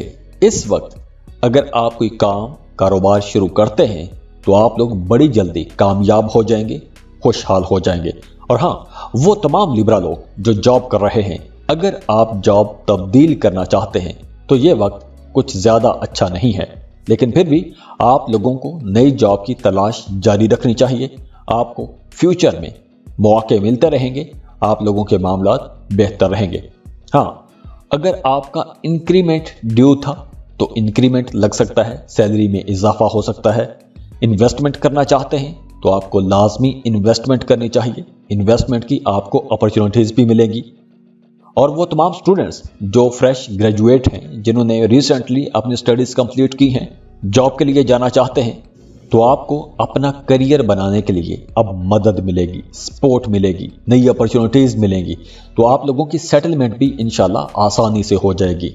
इस वक्त अगर आप कोई काम कारोबार शुरू करते हैं तो आप लोग बड़ी जल्दी कामयाब हो जाएंगे, खुशहाल हो जाएंगे। और हाँ, वो तमाम लिब्रा लोग जो जॉब कर रहे हैं, अगर आप जॉब तब्दील करना चाहते हैं तो ये वक्त कुछ ज्यादा अच्छा नहीं है, लेकिन फिर भी आप लोगों को नई जॉब की तलाश जारी रखनी चाहिए। आपको फ्यूचर में मौके मिलते रहेंगे, आप लोगों के मामलात बेहतर रहेंगे। हाँ, अगर आपका इंक्रीमेंट ड्यू था तो इंक्रीमेंट लग सकता है, सैलरी में इजाफा हो सकता है। इन्वेस्टमेंट करना चाहते हैं तो आपको लाजमी इन्वेस्टमेंट करनी चाहिए। इन्वेस्टमेंट की आपको अपॉर्चुनिटीज भी मिलेगी। और वो तमाम स्टूडेंट्स जो फ्रेश ग्रेजुएट हैं, जिन्होंने रिसेंटली अपनी स्टडीज कंप्लीट की हैं, जॉब के लिए जाना चाहते हैं, तो आपको अपना करियर बनाने के लिए अब मदद मिलेगी, सपोर्ट मिलेगी, नई अपॉर्चुनिटीज मिलेंगी। तो आप लोगों की सेटलमेंट भी इंशाल्लाह आसानी से हो जाएगी।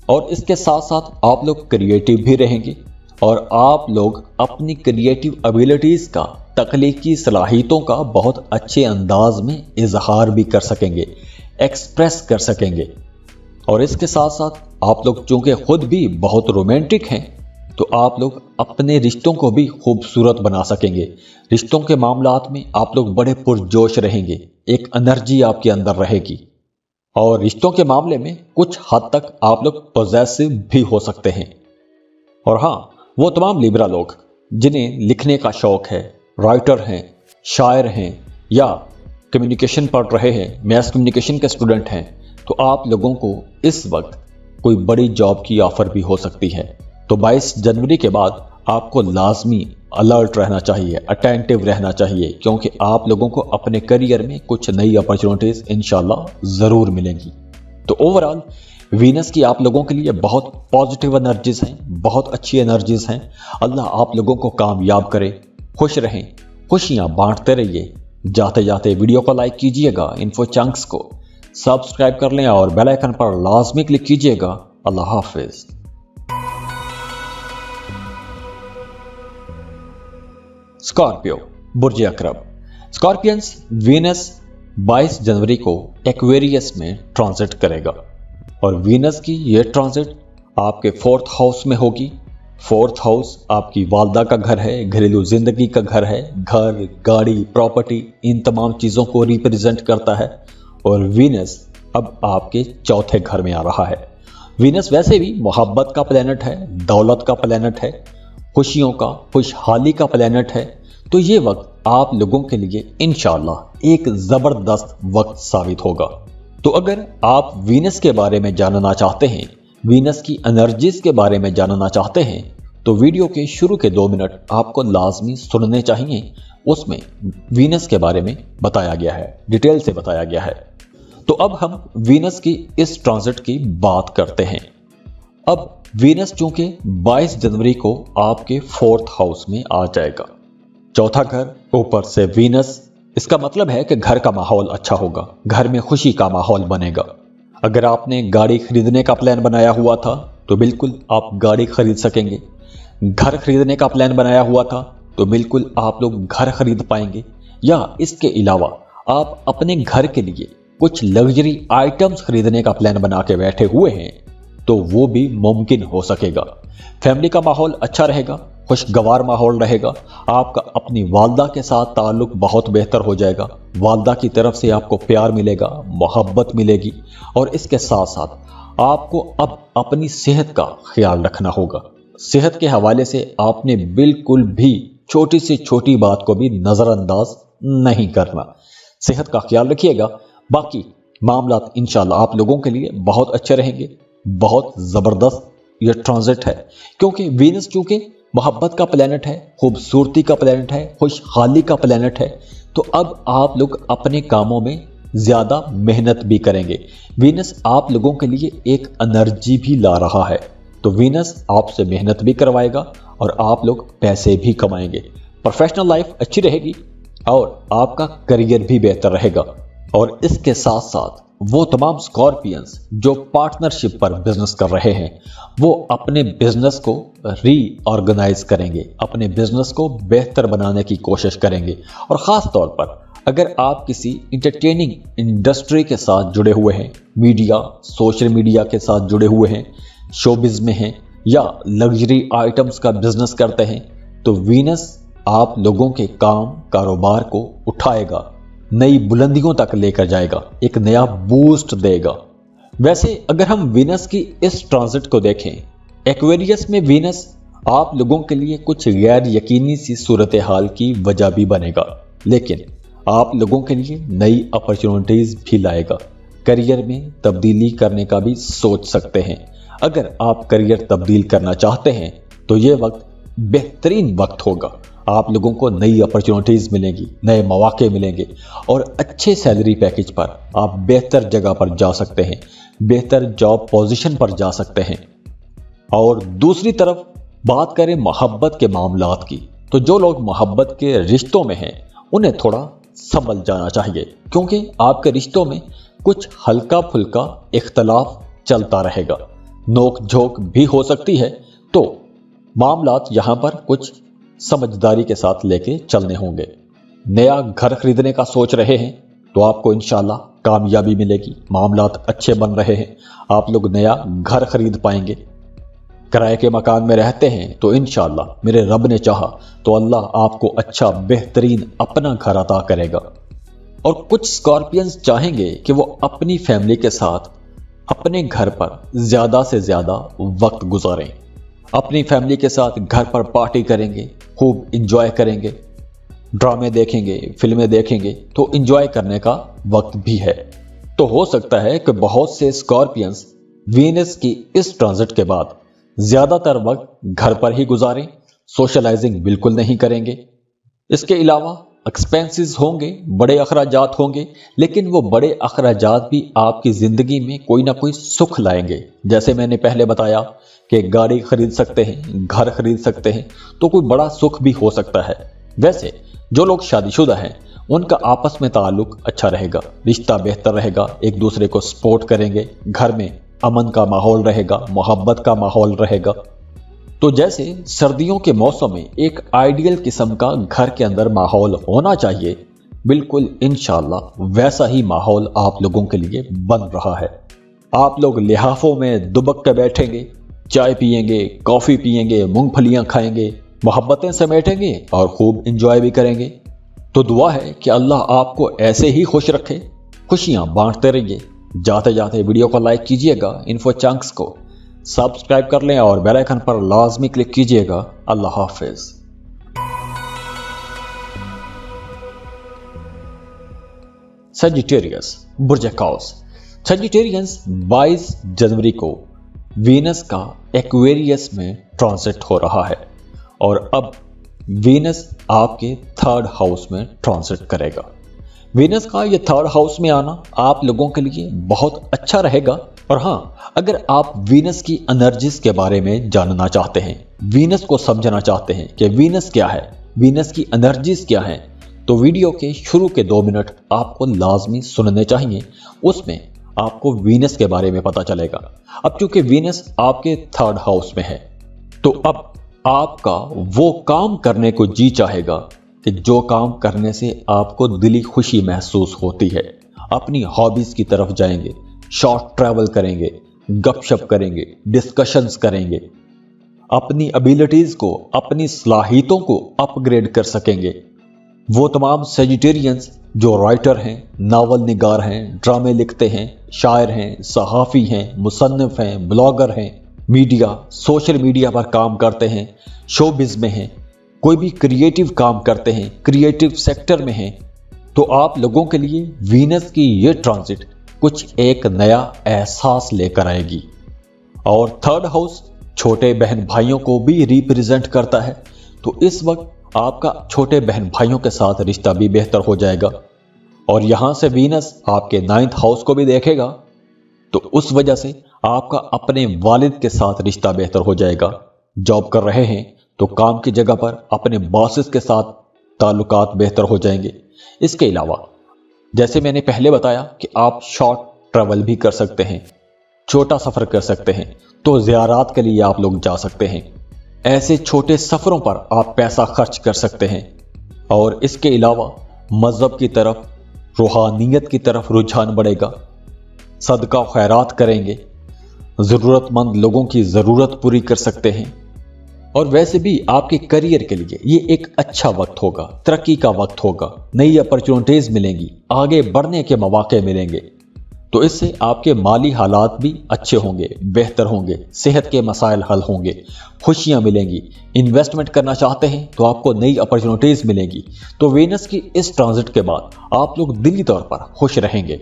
और इसके साथ साथ आप लोग क्रिएटिव भी रहेंगे और आप लोग अपनी क्रिएटिव एबिलिटीज का, तख्लीकी सलाहियतों का बहुत अच्छे अंदाज में इजहार भी कर सकेंगे, एक्सप्रेस कर सकेंगे। और इसके साथ साथ आप लोग चूंकि खुद भी बहुत रोमांटिक हैं, तो आप लोग अपने रिश्तों को भी खूबसूरत बना सकेंगे। रिश्तों के मामलात में आप लोग बड़े पुरजोश रहेंगे, एक एनर्जी आपके अंदर रहेगी और रिश्तों के मामले में कुछ हद तक आप लोग पॉजिटिव भी हो सकते हैं। और हाँ, वो तमाम लिब्रा लोग जिन्हें लिखने का शौक है, राइटर हैं, शायर हैं या कम्युनिकेशन पढ़ रहे हैं, मैथ कम्युनिकेशन के स्टूडेंट हैं, तो आप लोगों को इस वक्त कोई बड़ी जॉब की ऑफर भी हो सकती है। तो 22 जनवरी के बाद आपको लाजमी अलर्ट रहना चाहिए, अटेंटिव रहना चाहिए, क्योंकि आप लोगों को अपने करियर में कुछ नई अपॉर्चुनिटीज इंशाल्लाह ज़रूर मिलेंगी। तो ओवरऑल वीनस की आप लोगों के लिए बहुत पॉजिटिव एनर्जीज हैं, बहुत अच्छी एनर्जीज हैं। अल्लाह आप लोगों को कामयाब करे, खुश रहें, खुशियां बांटते रहिए। जाते जाते वीडियो को लाइक कीजिएगा, इन्फो चंक्स को सब्सक्राइब कर लें और बेल आइकन पर लाजमी क्लिक कीजिएगा। अल्लाह हाफिज। स्कॉर्पियो, बुर्ज अकरब। स्कॉर्पियंस, वीनस 22 जनवरी को एक्वेरियस में ट्रांजिट करेगा और वीनस की यह ट्रांजिट आपके 4th हाउस में होगी। 4th हाउस आपकी वालदा का घर है, घरेलू जिंदगी का घर है। घर, गाड़ी, प्रॉपर्टी, इन तमाम चीज़ों को रिप्रेजेंट करता है और वीनस अब आपके 4थे घर में आ रहा है। वीनस वैसे भी मोहब्बत का प्लैनेट है, दौलत का प्लैनेट है, खुशियों का, खुशहाली का प्लैनेट है। तो ये वक्त आप लोगों के लिए इंशाल्लाह एक ज़बरदस्त वक्त साबित होगा। तो अगर आप वीनस के बारे में जानना चाहते हैं, वीनस की एनर्जीज के बारे में जानना चाहते हैं, तो वीडियो के शुरू के 2 मिनट आपको लाजमी सुनने चाहिए। उसमें वीनस के बारे में बताया गया है, डिटेल से बताया गया है। तो अब हम वीनस की इस ट्रांजिट की बात करते हैं। अब वीनस चूंकि 22 जनवरी को आपके 4th हाउस में आ जाएगा, 4था घर, ऊपर से वीनस, इसका मतलब है कि घर का माहौल अच्छा होगा, घर में खुशी का माहौल बनेगा। अगर आपने गाड़ी खरीदने का प्लान बनाया हुआ था तो बिल्कुल आप गाड़ी खरीद सकेंगे। घर खरीदने का प्लान बनाया हुआ था तो बिल्कुल आप लोग घर खरीद पाएंगे। या इसके अलावा आप अपने घर के लिए कुछ लग्जरी आइटम्स खरीदने का प्लान बना के बैठे हुए हैं तो वो भी मुमकिन हो सकेगा। फैमिली का माहौल अच्छा रहेगा, खुशगवार माहौल रहेगा। आपका अपनी वालदा के साथ ताल्लुक बहुत बेहतर हो जाएगा। वालदा की तरफ से आपको प्यार मिलेगा, मोहब्बत मिलेगी और इसके साथ साथ आपको अब अपनी सेहत का ख्याल रखना होगा। सेहत के हवाले से आपने बिल्कुल भी छोटी से छोटी बात को भी नज़रअंदाज नहीं करना। सेहत का ख्याल रखिएगा। बाकी मामलात इंशाल्लाह आप लोगों के लिए बहुत अच्छे रहेंगे। बहुत ज़बरदस्त ये ट्रांजिट है, क्योंकि वीनस चूंकि मोहब्बत का प्लैनेट है, खूबसूरती का प्लैनेट है, खुशहाली का प्लैनेट है, तो अब आप लोग अपने कामों में ज़्यादा मेहनत भी करेंगे। वीनस आप लोगों के लिए एक एनर्जी भी ला रहा है, तो वीनस आपसे मेहनत भी करवाएगा और आप लोग पैसे भी कमाएंगे। प्रोफेशनल लाइफ अच्छी रहेगी और आपका करियर भी बेहतर रहेगा। और इसके साथ साथ वो तमाम स्कॉर्पियंस जो पार्टनरशिप पर बिजनेस कर रहे हैं, वो अपने बिजनेस को रीऑर्गेनाइज करेंगे, अपने बिजनेस को बेहतर बनाने की कोशिश करेंगे। और ख़ास तौर पर अगर आप किसी इंटरटेनिंग इंडस्ट्री के साथ जुड़े हुए हैं, मीडिया, सोशल मीडिया के साथ जुड़े हुए हैं, शोबिज में हैं या लग्जरी आइटम्स का बिजनेस करते हैं, तो वीनस आप लोगों के काम कारोबार को उठाएगा, नई बुलंदियों तक लेकर जाएगा, एक नया बूस्ट देगा। वैसे अगर हम वीनस की इस ट्रांजिट को देखें, एक्वेरियस में वीनस आप लोगों के लिए कुछ गैर यकीनी सी सूरत हाल की वजह भी बनेगा, लेकिन आप लोगों के लिए नई अपॉर्चुनिटीज भी लाएगा। करियर में तब्दीली करने का भी सोच सकते हैं। अगर आप करियर तब्दील करना चाहते हैं तो ये वक्त बेहतरीन वक्त होगा। आप लोगों को नई अपॉर्चुनिटीज मिलेंगी, नए मौके मिलेंगे और अच्छे सैलरी पैकेज पर आप बेहतर जगह पर जा सकते हैं, बेहतर जॉब पोजीशन पर जा सकते हैं। और दूसरी तरफ बात करें मोहब्बत के मामलात की, तो जो लोग मोहब्बत के रिश्तों में हैं उन्हें थोड़ा संभल जाना चाहिए, क्योंकि आपके रिश्तों में कुछ हल्का फुल्का इख्तलाफ चलता रहेगा, नोक झोंक भी हो सकती है। तो मामलात यहां पर कुछ समझदारी के साथ लेके चलने होंगे। नया घर खरीदने का सोच रहे हैं तो आपको इंशाल्लाह कामयाबी मिलेगी, मामलात अच्छे बन रहे हैं, आप लोग नया घर खरीद पाएंगे। کرائے کے مکان میں رہتے ہیں تو انشاءاللہ میرے رب نے چاہا تو اللہ آپ کو اچھا بہترین اپنا گھر عطا کرے گا۔ اور کچھ اسکارپینز چاہیں گے کہ وہ اپنی فیملی کے ساتھ اپنے گھر پر زیادہ سے زیادہ وقت گزاریں، اپنی فیملی کے ساتھ گھر پر پارٹی کریں گے، خوب انجوائے کریں گے، ڈرامے دیکھیں گے، فلمیں دیکھیں گے، تو انجوائے کرنے کا وقت بھی ہے۔ تو ہو سکتا ہے کہ بہت سے اسکارپینز وینس کی اس ٹرانزٹ کے بعد زیادہ تر وقت گھر پر ہی گزاریں، سوشلائزنگ بالکل نہیں کریں گے۔ اس کے علاوہ ایکسپینسز ہوں گے، بڑے اخراجات ہوں گے، لیکن وہ بڑے اخراجات بھی آپ کی زندگی میں کوئی نہ کوئی سکھ لائیں گے۔ جیسے میں نے پہلے بتایا کہ گاڑی خرید سکتے ہیں، گھر خرید سکتے ہیں، تو کوئی بڑا سکھ بھی ہو سکتا ہے۔ ویسے جو لوگ شادی شدہ ہیں ان کا آپس میں تعلق اچھا رہے گا، رشتہ بہتر رہے گا، ایک دوسرے کو سپورٹ کریں گے، گھر میں امن کا ماحول رہے گا، محبت کا ماحول رہے گا۔ تو جیسے سردیوں کے موسم میں ایک آئیڈیل قسم کا گھر کے اندر ماحول ہونا چاہیے، بالکل انشاءاللہ ویسا ہی ماحول آپ لوگوں کے لیے بن رہا ہے۔ آپ لوگ لحافوں میں دبک کے بیٹھیں گے، چائے پیئیں گے، کافی پیئیں گے، مونگ پھلیاں کھائیں گے، محبتیں سمیٹیں گے اور خوب انجوائے بھی کریں گے۔ تو دعا ہے کہ اللہ آپ کو ایسے ہی خوش رکھے، خوشیاں بانٹتے رہیے۔ جاتے جاتے ویڈیو کو لائک کیجئے گا، انفو چنکس کو سبسکرائب کر لیں اور بیل آئیکن پر لازمی کلک کیجئے گا۔ اللہ حافظ۔ سیجیٹیریس برج قوس۔ سیجیٹیرینس 22 جنوری کو وینس کا ایکویریس میں ٹرانزٹ ہو رہا ہے اور اب وینس آپ کے 3rd ہاؤس میں ٹرانزٹ کرے گا۔ وینس کا یہ 3rd ہاؤس میں آنا آپ لوگوں کے لیے بہت اچھا رہے گا۔ اور ہاں، اگر آپ وینس کی انرجیز کے بارے میں جاننا چاہتے ہیں، وینس کو سمجھنا چاہتے ہیں کہ وینس کیا ہے، وینس کی انرجیز کیا ہیں، تو ویڈیو کے شروع کے 2 منٹ آپ کو لازمی سننے چاہیے۔ اس میں آپ کو وینس کے بارے میں پتا چلے گا۔ اب چونکہ وینس آپ کے 3rd ہاؤس میں ہے تو اب آپ کا وہ کام کرنے کو جی چاہے گا کہ جو کام کرنے سے آپ کو دلی خوشی محسوس ہوتی ہے۔ اپنی ہابیز کی طرف جائیں گے، شارٹ ٹریول کریں گے، گپ شپ کریں گے، ڈسکشنز کریں گے، اپنی ابیلٹیز کو، اپنی صلاحیتوں کو اپ گریڈ کر سکیں گے۔ وہ تمام سیجیٹیرینز جو رائٹر ہیں، ناول نگار ہیں، ڈرامے لکھتے ہیں، شاعر ہیں، صحافی ہیں، مصنف ہیں، بلاگر ہیں، میڈیا، سوشل میڈیا پر کام کرتے ہیں، شو بز میں ہیں، کوئی بھی کریٹیو کام کرتے ہیں، کریٹیو سیکٹر میں ہیں، تو آپ لوگوں کے لیے وینس کی یہ ٹرانزٹ کچھ ایک نیا احساس لے کر آئے گی۔ اور 3rd ہاؤس چھوٹے بہن بھائیوں کو بھی ریپریزنٹ کرتا ہے، تو اس وقت آپ کا چھوٹے بہن بھائیوں کے ساتھ رشتہ بھی بہتر ہو جائے گا۔ اور یہاں سے وینس آپ کے 9th ہاؤس کو بھی دیکھے گا، تو اس وجہ سے آپ کا اپنے والد کے ساتھ رشتہ بہتر ہو جائے گا۔ جاب کر رہے ہیں تو کام کی جگہ پر اپنے باسز کے ساتھ تعلقات بہتر ہو جائیں گے۔ اس کے علاوہ جیسے میں نے پہلے بتایا کہ آپ شارٹ ٹریول بھی کر سکتے ہیں، چھوٹا سفر کر سکتے ہیں، تو زیارات کے لیے آپ لوگ جا سکتے ہیں۔ ایسے چھوٹے سفروں پر آپ پیسہ خرچ کر سکتے ہیں۔ اور اس کے علاوہ مذہب کی طرف، روحانیت کی طرف رجحان بڑھے گا، صدقہ خیرات کریں گے، ضرورت مند لوگوں کی ضرورت پوری کر سکتے ہیں۔ اور ویسے بھی آپ کے کریئر کے لیے یہ ایک اچھا وقت ہوگا، ترقی کا وقت ہوگا، نئی اپرچونٹیز ملیں گی، آگے بڑھنے کے مواقع ملیں گے۔ تو اس سے آپ کے مالی حالات بھی اچھے ہوں گے، بہتر ہوں گے، صحت کے مسائل حل ہوں گے، خوشیاں ملیں گی۔ انویسٹمنٹ کرنا چاہتے ہیں تو آپ کو نئی اپرچونٹیز ملیں گی۔ تو وینس کی اس ٹرانزٹ کے بعد آپ لوگ دلی طور پر خوش رہیں گے۔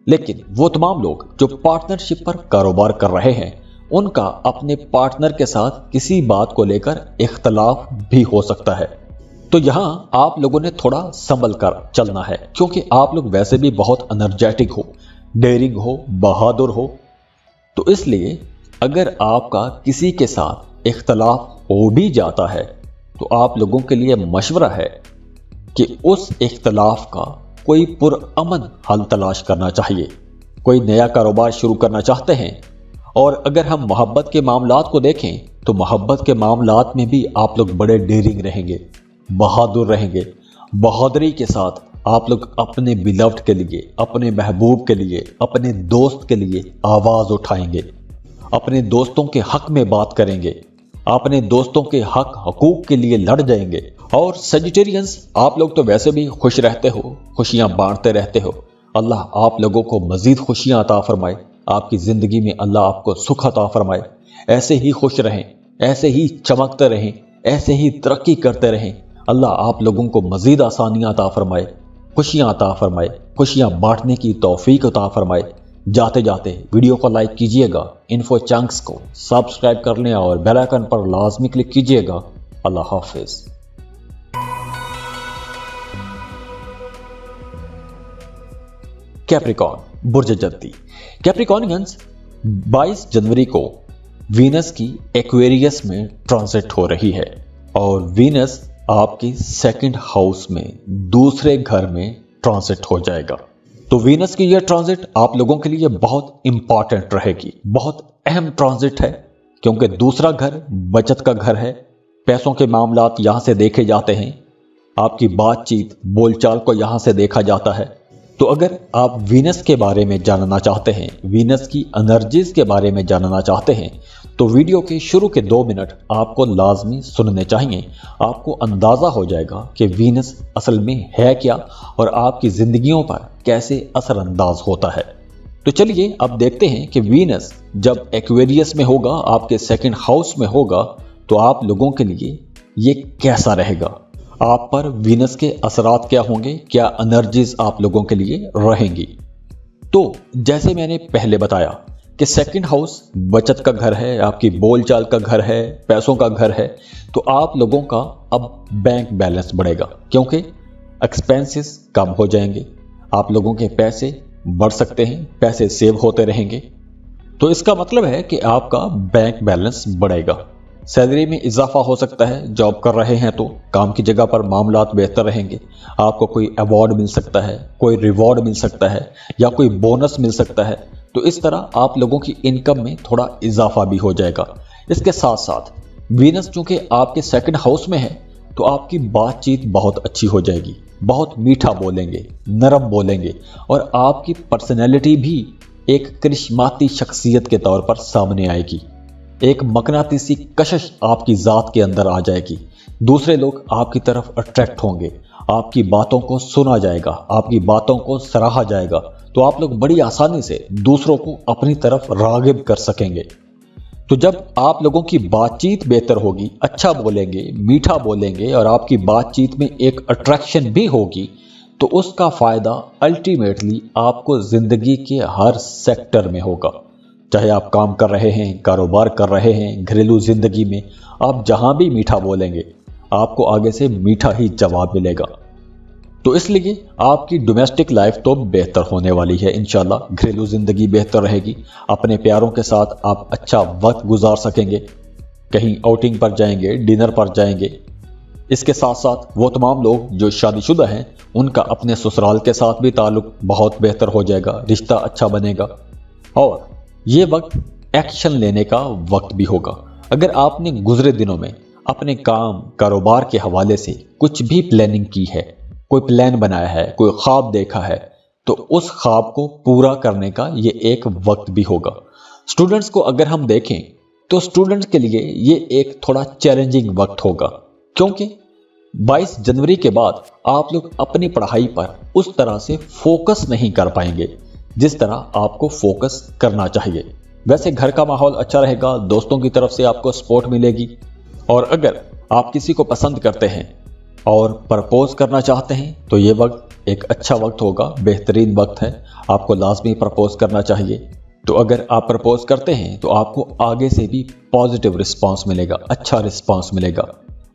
لیکن وہ تمام لوگ جو پارٹنرشپ پر کاروبار کر رہے ہیں، ان کا اپنے پارٹنر کے ساتھ کسی بات کو لے کر اختلاف بھی ہو سکتا ہے۔ تو یہاں آپ لوگوں نے تھوڑا سنبھل کر چلنا ہے، کیونکہ آپ لوگ ویسے بھی بہت انرجیٹک ہو، ڈیرنگ ہو، بہادر ہو۔ تو اس لیے اگر آپ کا کسی کے ساتھ اختلاف ہو بھی جاتا ہے تو آپ لوگوں کے لیے مشورہ ہے کہ اس اختلاف کا کوئی پرامن حل تلاش کرنا چاہیے۔ کوئی نیا کاروبار شروع کرنا چاہتے ہیں، اور اگر ہم محبت کے معاملات کو دیکھیں تو محبت کے معاملات میں بھی آپ لوگ بڑے ڈیرنگ رہیں گے، بہادر رہیں گے۔ بہادری کے ساتھ آپ لوگ اپنے بیلوڈ کے لیے، اپنے محبوب کے لیے، اپنے دوست کے لیے آواز اٹھائیں گے۔ अपने दोस्तों के हक में बात करेंगे, अपने दोस्तों के हक हकूक के लिए लड़ जाएंगे। और सेजिटेरियंस, आप लोग तो वैसे भी खुश रहते हो, खुशियां बांटते रहते हो। अल्लाह आप लोगों को मजीद खुशियां अता फरमाए, आपकी जिंदगी में अल्लाह आपको सुख अता फरमाए। ऐसे ही खुश रहें, ऐसे ही चमकते रहें, ऐसे ही तरक्की करते रहें। अल्लाह आप लोगों को मजीद आसानियां अता फरमाए, खुशियां अता फरमाए, खुशियां बांटने की तौफीक अता फरमाए। जाते जाते वीडियो को लाइक कीजिएगा, इन्फो चंक्स को सब्सक्राइब कर लें और बेल आइकन पर लाजमी क्लिक कीजिएगा। अल्लाह हाफिज। कैप्रिकॉर्न, बुर्ज जद्दी। कैप्रिकॉर्नियंस, 22 जनवरी को वीनस की एक्वेरियस में ट्रांजिट हो रही है और वीनस आपके सेकंड हाउस में दूसरे घर में ट्रांजिट हो जाएगा। तो वीनस की यह ट्रांजिट आप लोगों के लिए बहुत इंपॉर्टेंट रहेगी, बहुत अहम ट्रांजिट है, क्योंकि दूसरा घर बचत का घर है। पैसों के मामलात यहां से देखे जाते हैं, आपकी बातचीत बोलचाल को यहां से देखा जाता है। तो अगर आप वीनस के बारे में जानना चाहते हैं, वीनस की एनर्जीज के बारे में जानना चाहते हैं, तो वीडियो के शुरू के 2 मिनट आपको लाजमी सुनने चाहिए। आपको अंदाजा हो जाएगा कि वीनस असल में है क्या और आपकी जिंदगियों पर कैसे असरअंदाज होता है। तो चलिए अब देखते हैं कि वीनस जब एक्वेरियस में होगा, आपके सेकंड हाउस में होगा, तो आप लोगों के लिए ये कैसा रहेगा, आप पर वीनस के असरात क्या होंगे, क्या एनर्जीज आप लोगों के लिए रहेंगी। तो जैसे मैंने पहले बताया कि सेकंड हाउस बचत का घर है, आपकी बोलचाल का घर है, पैसों का घर है। तो आप लोगों का अब बैंक बैलेंस बढ़ेगा, क्योंकि एक्सपेंसेस कम हो जाएंगे, आप लोगों के पैसे बढ़ सकते हैं, पैसे सेव होते रहेंगे। तो इसका मतलब है कि आपका बैंक बैलेंस बढ़ेगा, सैलरी में इजाफा हो सकता है। जॉब कर रहे हैं तो काम की जगह पर मामलात बेहतर रहेंगे, आपको कोई अवार्ड मिल सकता है, कोई रिवॉर्ड मिल सकता है या कोई बोनस मिल सकता है। तो इस तरह आप लोगों की इनकम में थोड़ा इजाफा भी हो जाएगा। इसके साथ साथ वीनस चूंकि आपके सेकंड हाउस में है, तो आपकी बातचीत बहुत अच्छी हो जाएगी, बहुत मीठा बोलेंगे, नरम बोलेंगे और आपकी पर्सनैलिटी भी एक करिश्माती शख्सियत के तौर पर सामने आएगी। एक मकनातीसी कशिश आपकी ज़ात के अंदर आ जाएगी, दूसरे लोग आपकी तरफ अट्रैक्ट होंगे, आपकी बातों को सुना जाएगा, आपकी बातों को सराहा जाएगा। तो आप लोग बड़ी आसानी से दूसरों को अपनी तरफ रागिब कर सकेंगे। तो जब आप लोगों की बातचीत बेहतर होगी, अच्छा बोलेंगे, मीठा बोलेंगे और आपकी बातचीत में एक अट्रैक्शन भी होगी, तो उसका फ़ायदा अल्टीमेटली आपको ज़िंदगी के हर सेक्टर में होगा। चाहे आप काम कर रहे हैं, कारोबार कर रहे हैं, घरेलू ज़िंदगी में, आप जहां भी मीठा बोलेंगे आपको आगे से मीठा ही जवाब मिलेगा। तो इसलिए आपकी डोमेस्टिक लाइफ तो बेहतर होने वाली है इंशाल्लाह, घरेलू ज़िंदगी बेहतर रहेगी, अपने प्यारों के साथ आप अच्छा वक्त गुजार सकेंगे, कहीं आउटिंग पर जाएंगे, डिनर पर जाएंगे। इसके साथ साथ वो तमाम लोग जो शादीशुदा हैं, उनका अपने ससुराल के साथ भी ताल्लुक बहुत बेहतर हो जाएगा, रिश्ता अच्छा बनेगा और ये वक्त एक्शन लेने का वक्त भी होगा। अगर आपने गुजरे दिनों में अपने काम कारोबार के हवाले से कुछ भी प्लानिंग की है, कोई प्लान बनाया है, कोई ख्वाब देखा है, तो उस ख्वाब को पूरा करने का ये एक वक्त भी होगा। स्टूडेंट्स को अगर हम देखें तो स्टूडेंट्स के लिए ये एक थोड़ा चैलेंजिंग वक्त होगा, क्योंकि 22 जनवरी के बाद आप लोग अपनी पढ़ाई पर उस तरह से फोकस नहीं कर पाएंगे जिस तरह आपको फोकस करना चाहिए। वैसे घर का माहौल अच्छा रहेगा, दोस्तों की तरफ से आपको सपोर्ट मिलेगी और अगर आप किसी को पसंद करते हैं और प्रपोज करना चाहते हैं तो ये वक्त एक अच्छा वक्त होगा, बेहतरीन वक्त है, आपको लाजमी प्रपोज करना चाहिए। तो अगर आप प्रपोज करते हैं तो आपको आगे से भी पॉजिटिव रिस्पांस मिलेगा, अच्छा रिस्पांस मिलेगा।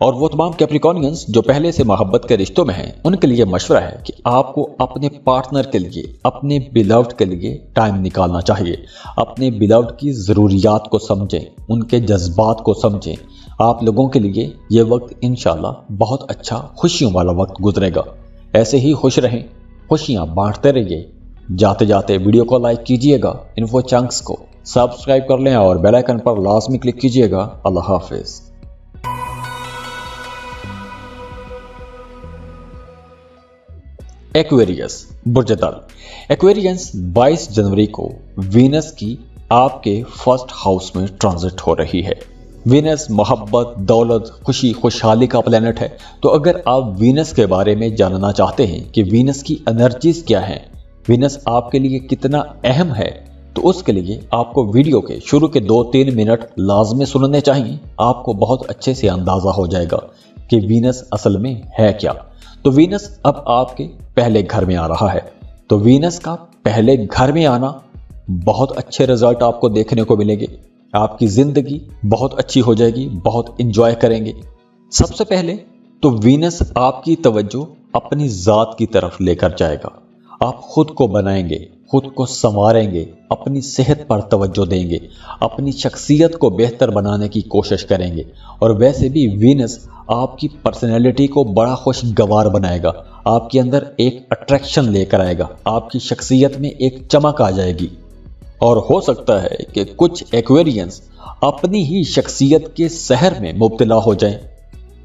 और वो तमाम कैप्रिकॉर्नियंस जो पहले से मोहब्बत के रिश्तों में हैं, उनके लिए मशवरा है कि आपको अपने पार्टनर के लिए, अपने बिलव्ड के लिए टाइम निकालना चाहिए। अपने बिलव्ड की ज़रूरियात को समझें, उनके जज्बात को समझें। आप लोगों के लिए ये वक्त इंशाल्लाह बहुत अच्छा खुशियों वाला वक्त गुजरेगा। ऐसे ही खुश रहें, खुशियाँ बांटते रहिए। जाते जाते वीडियो को लाइक कीजिएगा, इन्फो चंक्स को सब्सक्राइब कर लें और बेल आइकन पर लाजमी क्लिक कीजिएगा। अल्लाह हाफिज़। एक्वेरियस, बुर्ज दल। एक्वेरियंस 22 जनवरी को वीनस की आपके फर्स्ट हाउस में ट्रांजिट हो रही है। वीनस मोहब्बत, दौलत, खुशी, खुशहाली का प्लेनेट है। तो अगर आप वीनस के बारे में जानना चाहते हैं कि वीनस की एनर्जीज क्या हैं, वीनस आपके लिए कितना अहम है, तो उसके लिए आपको वीडियो के शुरू के 2-3 मिनट लाजमी सुनने चाहिए। आपको बहुत अच्छे से अंदाजा हो जाएगा कि वीनस असल में है क्या। तो वीनस अब आपके पहले घर में आ रहा है। तो वीनस का पहले घर में आना बहुत अच्छे रिजल्ट आपको देखने को मिलेंगे। आपकी जिंदगी बहुत अच्छी हो जाएगी, बहुत इंजॉय करेंगे। सबसे पहले तो वीनस आपकी तवज्जो अपनी जात की तरफ लेकर जाएगा। आप खुद को बनाएंगे, खुद को संवारेंगे, अपनी सेहत पर तवज्जो देंगे, अपनी शख्सियत को बेहतर बनाने की कोशिश करेंगे। और वैसे भी वीनस आपकी पर्सनैलिटी को बड़ा खुशगवार बनाएगा, आपके अंदर एक अट्रैक्शन लेकर आएगा, आपकी शख्सियत में एक चमक आ जाएगी। और हो सकता है कि कुछ एक्वेरियंस अपनी ही शख्सियत के सहर में मुब्तला हो जाएं।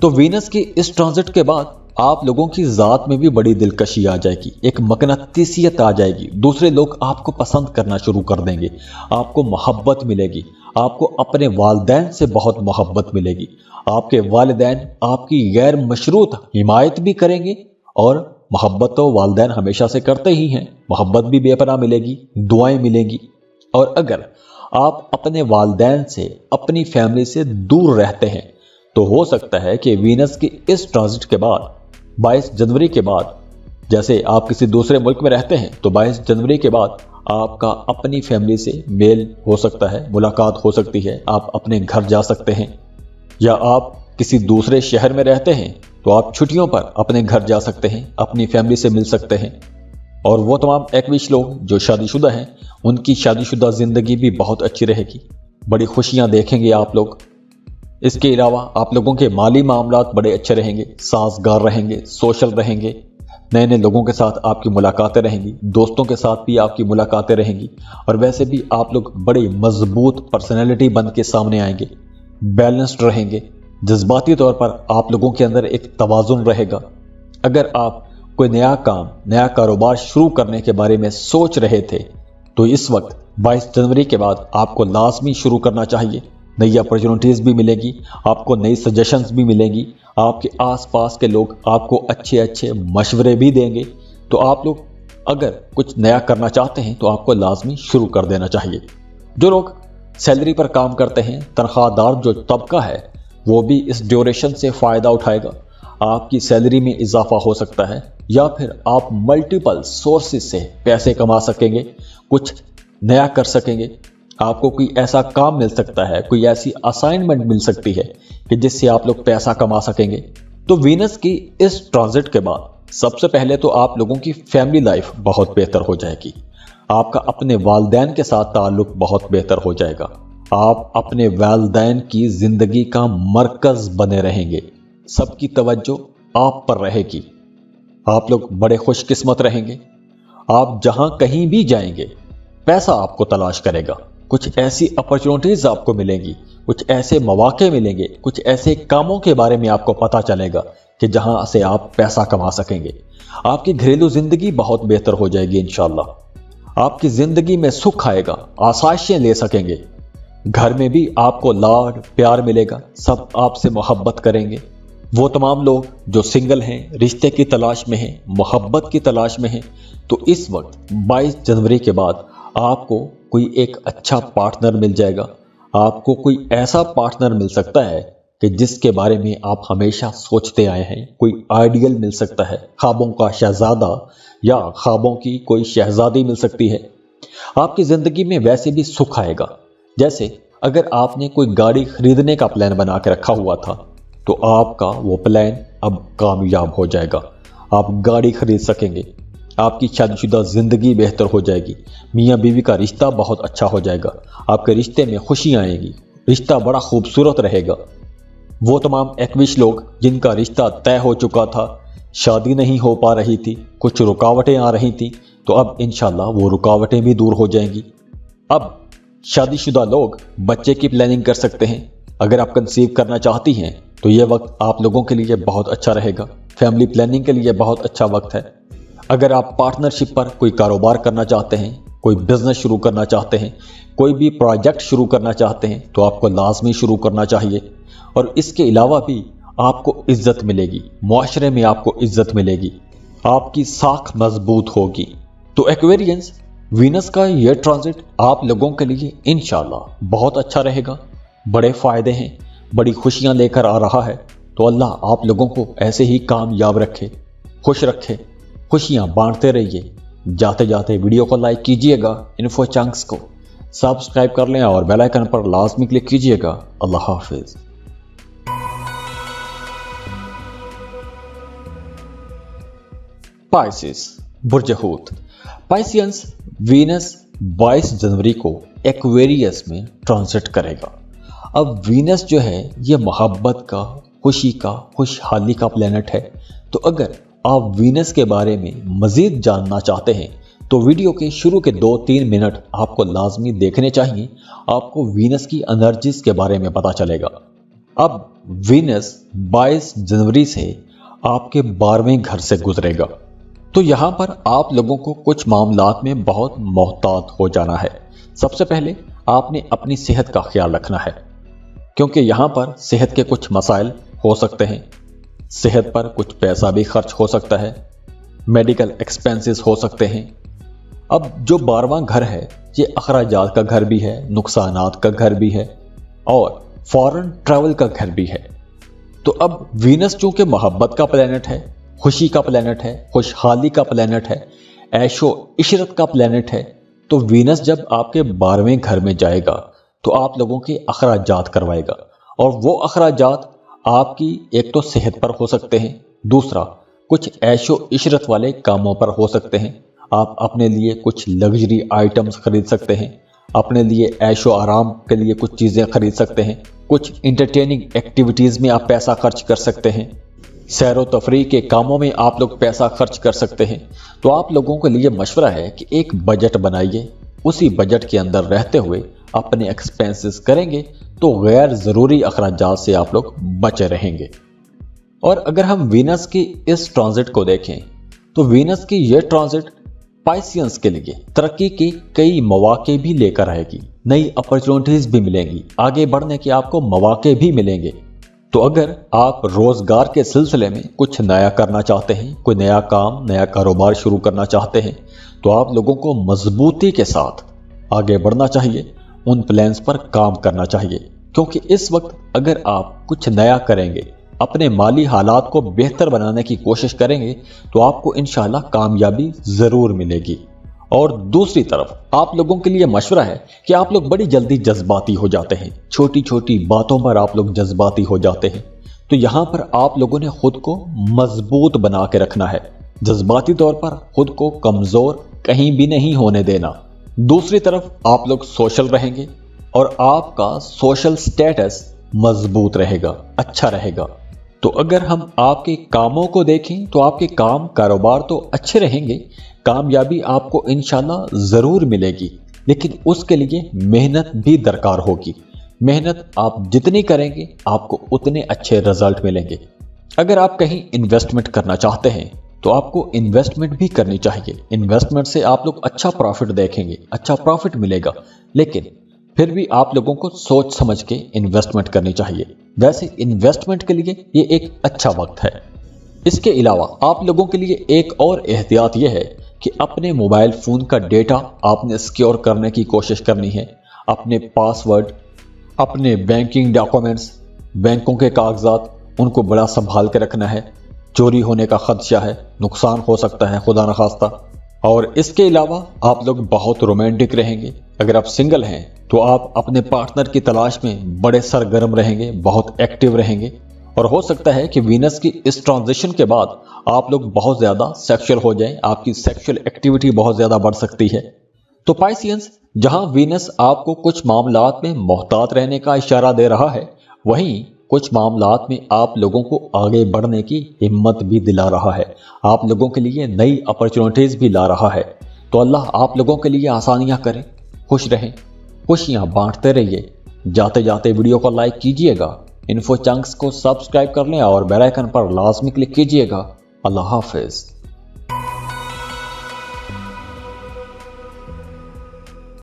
तो वीनस के इस ट्रांजिट के बाद आप लोगों की ज़ात में भी बड़ी दिलकशी आ जाएगी, एक मकनतीसियत आ जाएगी। दूसरे लोग आपको पसंद करना शुरू कर देंगे, आपको मोहब्बत मिलेगी, आपको अपने वालिदैन से बहुत मोहब्बत मिलेगी। आपके वालिदैन आपकी गैर मशरूत हिमायत भी करेंगे, और मोहब्बत तो वालिदैन हमेशा से करते ही हैं। मोहब्बत भी बेपनाह मिलेगी, दुआएं मिलेंगी। और अगर आप अपने वालिदैन से, अपनी फैमिली से दूर रहते हैं, तो हो सकता है कि वीनस के इस ट्रांजिट के बाद 22 जनवरी के बाद, जैसे आप किसी दूसरे मुल्क में रहते हैं, तो 22 जनवरी के बाद आपका अपनी फैमिली से मेल हो सकता है, मुलाकात हो सकती है, आप अपने घर जा सकते हैं। या आप किसी दूसरे शहर में रहते हैं तो आप छुट्टियों पर अपने घर जा सकते हैं, अपनी फैमिली से मिल सकते हैं। और वो तमाम एक्विश लोग जो शादीशुदा हैं, उनकी शादीशुदा ज़िंदगी भी बहुत अच्छी रहेगी, बड़ी खुशियाँ देखेंगे आप लोग। इसके अलावा आप लोगों के माली मामलात बड़े अच्छे रहेंगे, साजगार रहेंगे, सोशल रहेंगे, नए नए लोगों के साथ आपकी मुलाकातें रहेंगी, दोस्तों के साथ भी आपकी मुलाकातें रहेंगी। और वैसे भी आप लोग बड़ी मजबूत पर्सनैलिटी बन के सामने आएंगे, बैलेंस्ड रहेंगे। जज्बाती तौर पर आप लोगों के अंदर एक तवाज़ुन रहेगा। अगर आप कोई नया काम, नया कारोबार शुरू करने के बारे में सोच रहे थे, तो इस वक्त 22 जनवरी के बाद आपको लाजमी शुरू करना चाहिए। नई अपॉर्चुनिटीज़ भी मिलेगी, आपको नई सजेशंस भी मिलेंगी, आपके आसपास के लोग आपको अच्छे अच्छे मशवरे भी देंगे। तो आप लोग अगर कुछ नया करना चाहते हैं तो आपको लाजमी शुरू कर देना चाहिए। जो लोग सैलरी पर काम करते हैं, तनख्वाहदार जो तबका है, वो भी इस ड्यूरेशन से फ़ायदा उठाएगा। आपकी सैलरी में इजाफा हो सकता है, या फिर आप मल्टीपल सोर्सेज से पैसे कमा सकेंगे, कुछ नया कर सकेंगे। आपको कोई ऐसा काम मिल सकता है, कोई ऐसी असाइनमेंट मिल सकती है कि जिससे आप लोग पैसा कमा सकेंगे। तो वीनस की इस ट्रांजिट के बाद सबसे पहले तो आप लोगों की फैमिली लाइफ बहुत बेहतर हो जाएगी। आपका अपने वालिदैन के साथ ताल्लुक बहुत बेहतर हो जाएगा। आप अपने वालिदैन की जिंदगी का मरकज बने रहेंगे, सबकी तवज्जो आप पर रहेगी। आप लोग बड़े खुशकिस्मत रहेंगे। आप जहां कहीं भी जाएंगे, पैसा आपको तलाश करेगा, कुछ ऐसी अपॉर्चुनिटीज आपको मिलेंगी, कुछ ऐसे मौके मिलेंगे, कुछ ऐसे कामों के बारे में आपको पता चलेगा कि जहां से आप पैसा कमा सकेंगे। आपकी घरेलू जिंदगी बहुत बेहतर हो जाएगी इंशाल्लाह। आपकी जिंदगी में सुख आएगा, आसाइशें ले सकेंगे। घर में भी आपको लाड प्यार मिलेगा, सब आपसे मोहब्बत करेंगे। वो तमाम लोग जो सिंगल हैं, रिश्ते की तलाश में हैं, मोहब्बत की तलाश में हैं, तो इस वक्त 22 जनवरी के बाद आपको कोई एक अच्छा पार्टनर मिल जाएगा। आपको कोई ऐसा पार्टनर मिल सकता है कि जिसके बारे में आप हमेशा सोचते आए हैं। कोई आइडियल मिल सकता है, ख्वाबों का शहजादा या ख्वाबों की कोई शहजादी मिल सकती है। आपकी ज़िंदगी में वैसे भी सुख आएगा। जैसे अगर आपने कोई गाड़ी खरीदने का प्लान बना के रखा हुआ था, तो आपका वो प्लान अब कामयाब हो जाएगा। आप गाड़ी खरीद सकेंगे, आपकी शादीशुदा ज़िंदगी बेहतर हो जाएगी, मियाँ बीवी का रिश्ता बहुत अच्छा हो जाएगा, आपके रिश्ते में खुशियाँ आएगी, रिश्ता बड़ा खूबसूरत रहेगा। वो तमाम एक्विश लोग जिनका रिश्ता तय हो चुका था, शादी नहीं हो पा रही थी, कुछ रुकावटें आ रही थी, तो अब इंशाल्लाह वो रुकावटें भी दूर हो जाएंगी। अब शादीशुदा लोग बच्चे की प्लानिंग कर सकते हैं। अगर आप कंसीव करना चाहती हैं तो ये वक्त आप लोगों के लिए बहुत अच्छा रहेगा। फैमिली प्लानिंग के लिए बहुत अच्छा वक्त है। अगर आप पार्टनरशिप पर कोई कारोबार करना चाहते हैं, कोई बिजनेस शुरू करना चाहते हैं, कोई भी प्रोजेक्ट शुरू करना चाहते हैं तो आपको लाजमी शुरू करना चाहिए। और इसके अलावा भी आपको इज्जत मिलेगी, मुआशरे में आपको इज्जत मिलेगी, आपकी साख मजबूत होगी। तो एक्वेरियंस, वीनस का यह ट्रांजिट आप लोगों के लिए इंशाल्लाह बहुत अच्छा रहेगा। बड़े फायदे हैं, बड़ी खुशियां लेकर आ रहा है। तो अल्लाह आप लोगों को ऐसे ही कामयाब रखे, खुश रखे, खुशियां बांटते रहिए। जाते जाते वीडियो को लाइक कीजिएगा, इन्फो चंक्स को सब्सक्राइब कर लें और बेल आइकन पर लाजमी क्लिक कीजिएगा। अल्लाह हाफिज। पाइसिस, बुर्ज हूत। पाइसियंस, वीनस 22 जनवरी को एक्वेरियस में ट्रांजिट करेगा। अब वीनस जो है ये मोहब्बत का, खुशी का, खुशहाली का प्लेनेट है। तो अगर आप वीनस के बारे में मजीद जानना चाहते हैं तो वीडियो के शुरू के 2-3 मिनट आपको लाजमी देखने चाहिए। आपको वीनस की एनर्जीज के बारे में पता चलेगा। अब वीनस 22 जनवरी से आपके 12वें घर से गुजरेगा। तो यहां पर आप लोगों को कुछ मामलात में बहुत मोहतात हो जाना है। सबसे पहले आपने अपनी सेहत का ख्याल रखना है, क्योंकि यहां पर सेहत के कुछ मसाइल हो सकते हैं। सेहत पर कुछ पैसा भी खर्च हो सकता है, मेडिकल एक्सपेंसेस हो सकते हैं। अब जो 12वां घर है ये अखराजात का घर भी है, नुकसानात का घर भी है और फॉरेन ट्रैवल का घर भी है। तो अब वीनस चूंकि मोहब्बत का प्लेनेट है, खुशी का प्लेनेट है, खुशहाली का प्लेनेट है, ऐशो इशरत का प्लेनेट है, तो वीनस जब आपके 12वें घर में जाएगा तो आप लोगों के अखराजात करवाएगा। और वो अखराजात आपकी एक तो सेहत पर हो सकते हैं, दूसरा कुछ ऐशो इशरत वाले कामों पर हो सकते हैं। आप अपने लिए कुछ लग्जरी आइटम्स खरीद सकते हैं, अपने लिए ऐशो आराम के लिए कुछ चीज़ें खरीद सकते हैं, कुछ इंटरटेनिंग एक्टिविटीज़ में आप पैसा खर्च कर सकते हैं, सैर तफरीह के कामों में आप लोग पैसा खर्च कर सकते हैं। तो आप लोगों के लिए मशवरा है कि एक बजट बनाइए, उसी बजट के अंदर रहते हुए अपने एक्सपेंसेस करेंगे तो गैर ज़रूरी अखराजात से आप लोग बचे रहेंगे। और अगर हम वीनस की इस ट्रांजिट को देखें तो वीनस की यह ट्रांजिट पाइसियंस के लिए तरक्की की कई मौके भी लेकर आएगी, नई अपॉर्चुनिटीज भी मिलेंगी, आगे बढ़ने के आपको मौके भी मिलेंगे। तो अगर आप रोजगार के सिलसिले में कुछ नया करना चाहते हैं, कोई नया काम, नया कारोबार शुरू करना चाहते हैं, तो आप लोगों को मजबूती के साथ आगे बढ़ना चाहिए, उन प्लान्स पर काम करना चाहिए। क्योंकि इस वक्त अगर आप कुछ नया करेंगे, अपने माली हालात को बेहतर बनाने की कोशिश करेंगे, तो आपको इंशाल्लाह कामयाबी ज़रूर मिलेगी। और दूसरी तरफ आप लोगों के लिए मशवरा है कि आप लोग बड़ी जल्दी जज्बाती हो जाते हैं, छोटी छोटी बातों पर आप लोग जज्बाती हो जाते हैं। तो यहाँ पर आप लोगों ने खुद को मजबूत बना के रखना है, जज्बाती तौर पर खुद को कमज़ोर कहीं भी नहीं होने देना। दूसरी तरफ आप लोग सोशल रहेंगे और आपका सोशल स्टेटस मजबूत रहेगा, अच्छा रहेगा। तो अगर हम आपके कामों को देखें तो आपके काम कारोबार तो अच्छे रहेंगे, कामयाबी आपको इंशाल्लाह ज़रूर मिलेगी, लेकिन उसके लिए मेहनत भी दरकार होगी। मेहनत आप जितनी करेंगे आपको उतने अच्छे रिजल्ट मिलेंगे। अगर आप कहीं इन्वेस्टमेंट करना चाहते हैं तो आपको इन्वेस्टमेंट भी करनी चाहिए। इन्वेस्टमेंट से आप लोग अच्छा प्रॉफिट देखेंगे, अच्छा प्रॉफिट मिलेगा, लेकिन फिर भी आप लोगों को सोच समझ के इन्वेस्टमेंट करनी चाहिए। वैसे इन्वेस्टमेंट के लिए ये एक अच्छा वक्त है। इसके अलावा आप लोगों के लिए एक और एहतियात यह है कि अपने मोबाइल फ़ोन का डेटा आपने सिक्योर करने की कोशिश करनी है। अपने पासवर्ड, अपने बैंकिंग डॉक्यूमेंट्स, बैंकों के कागजात, उनको बड़ा संभाल के रखना है। चोरी होने का खदशा है, नुकसान हो सकता है खुदा न खास्ता। और इसके अलावा आप लोग बहुत रोमांटिक रहेंगे। अगर आप सिंगल हैं तो आप अपने पार्टनर की तलाश में बड़े सरगर्म रहेंगे, बहुत एक्टिव रहेंगे। और हो सकता है कि वीनस की इस ट्रांजिशन के बाद आप लोग बहुत ज़्यादा सेक्सुअल हो जाएं, आपकी सेक्सुअल एक्टिविटी बहुत ज़्यादा बढ़ सकती है। तो पाइसियंस, जहां वीनस आपको कुछ मामलात में मोहतात रहने का इशारा दे रहा है, वहीं कुछ मामलात में आप लोगों को आगे बढ़ने की हिम्मत भी दिला रहा है, आप लोगों के लिए नई अपॉर्चुनिटीज़ भी ला रहा है। तो अल्लाह आप लोगों के लिए आसानियां करे, खुश रहें, खुशियां बांटते रहिए। जाते जाते वीडियो को लाइक कीजिएगा, इन्फो चंक्स को सब्सक्राइब कर लें और बेल आइकन पर लाजमी क्लिक कीजिएगा। अल्लाह हाफिज़।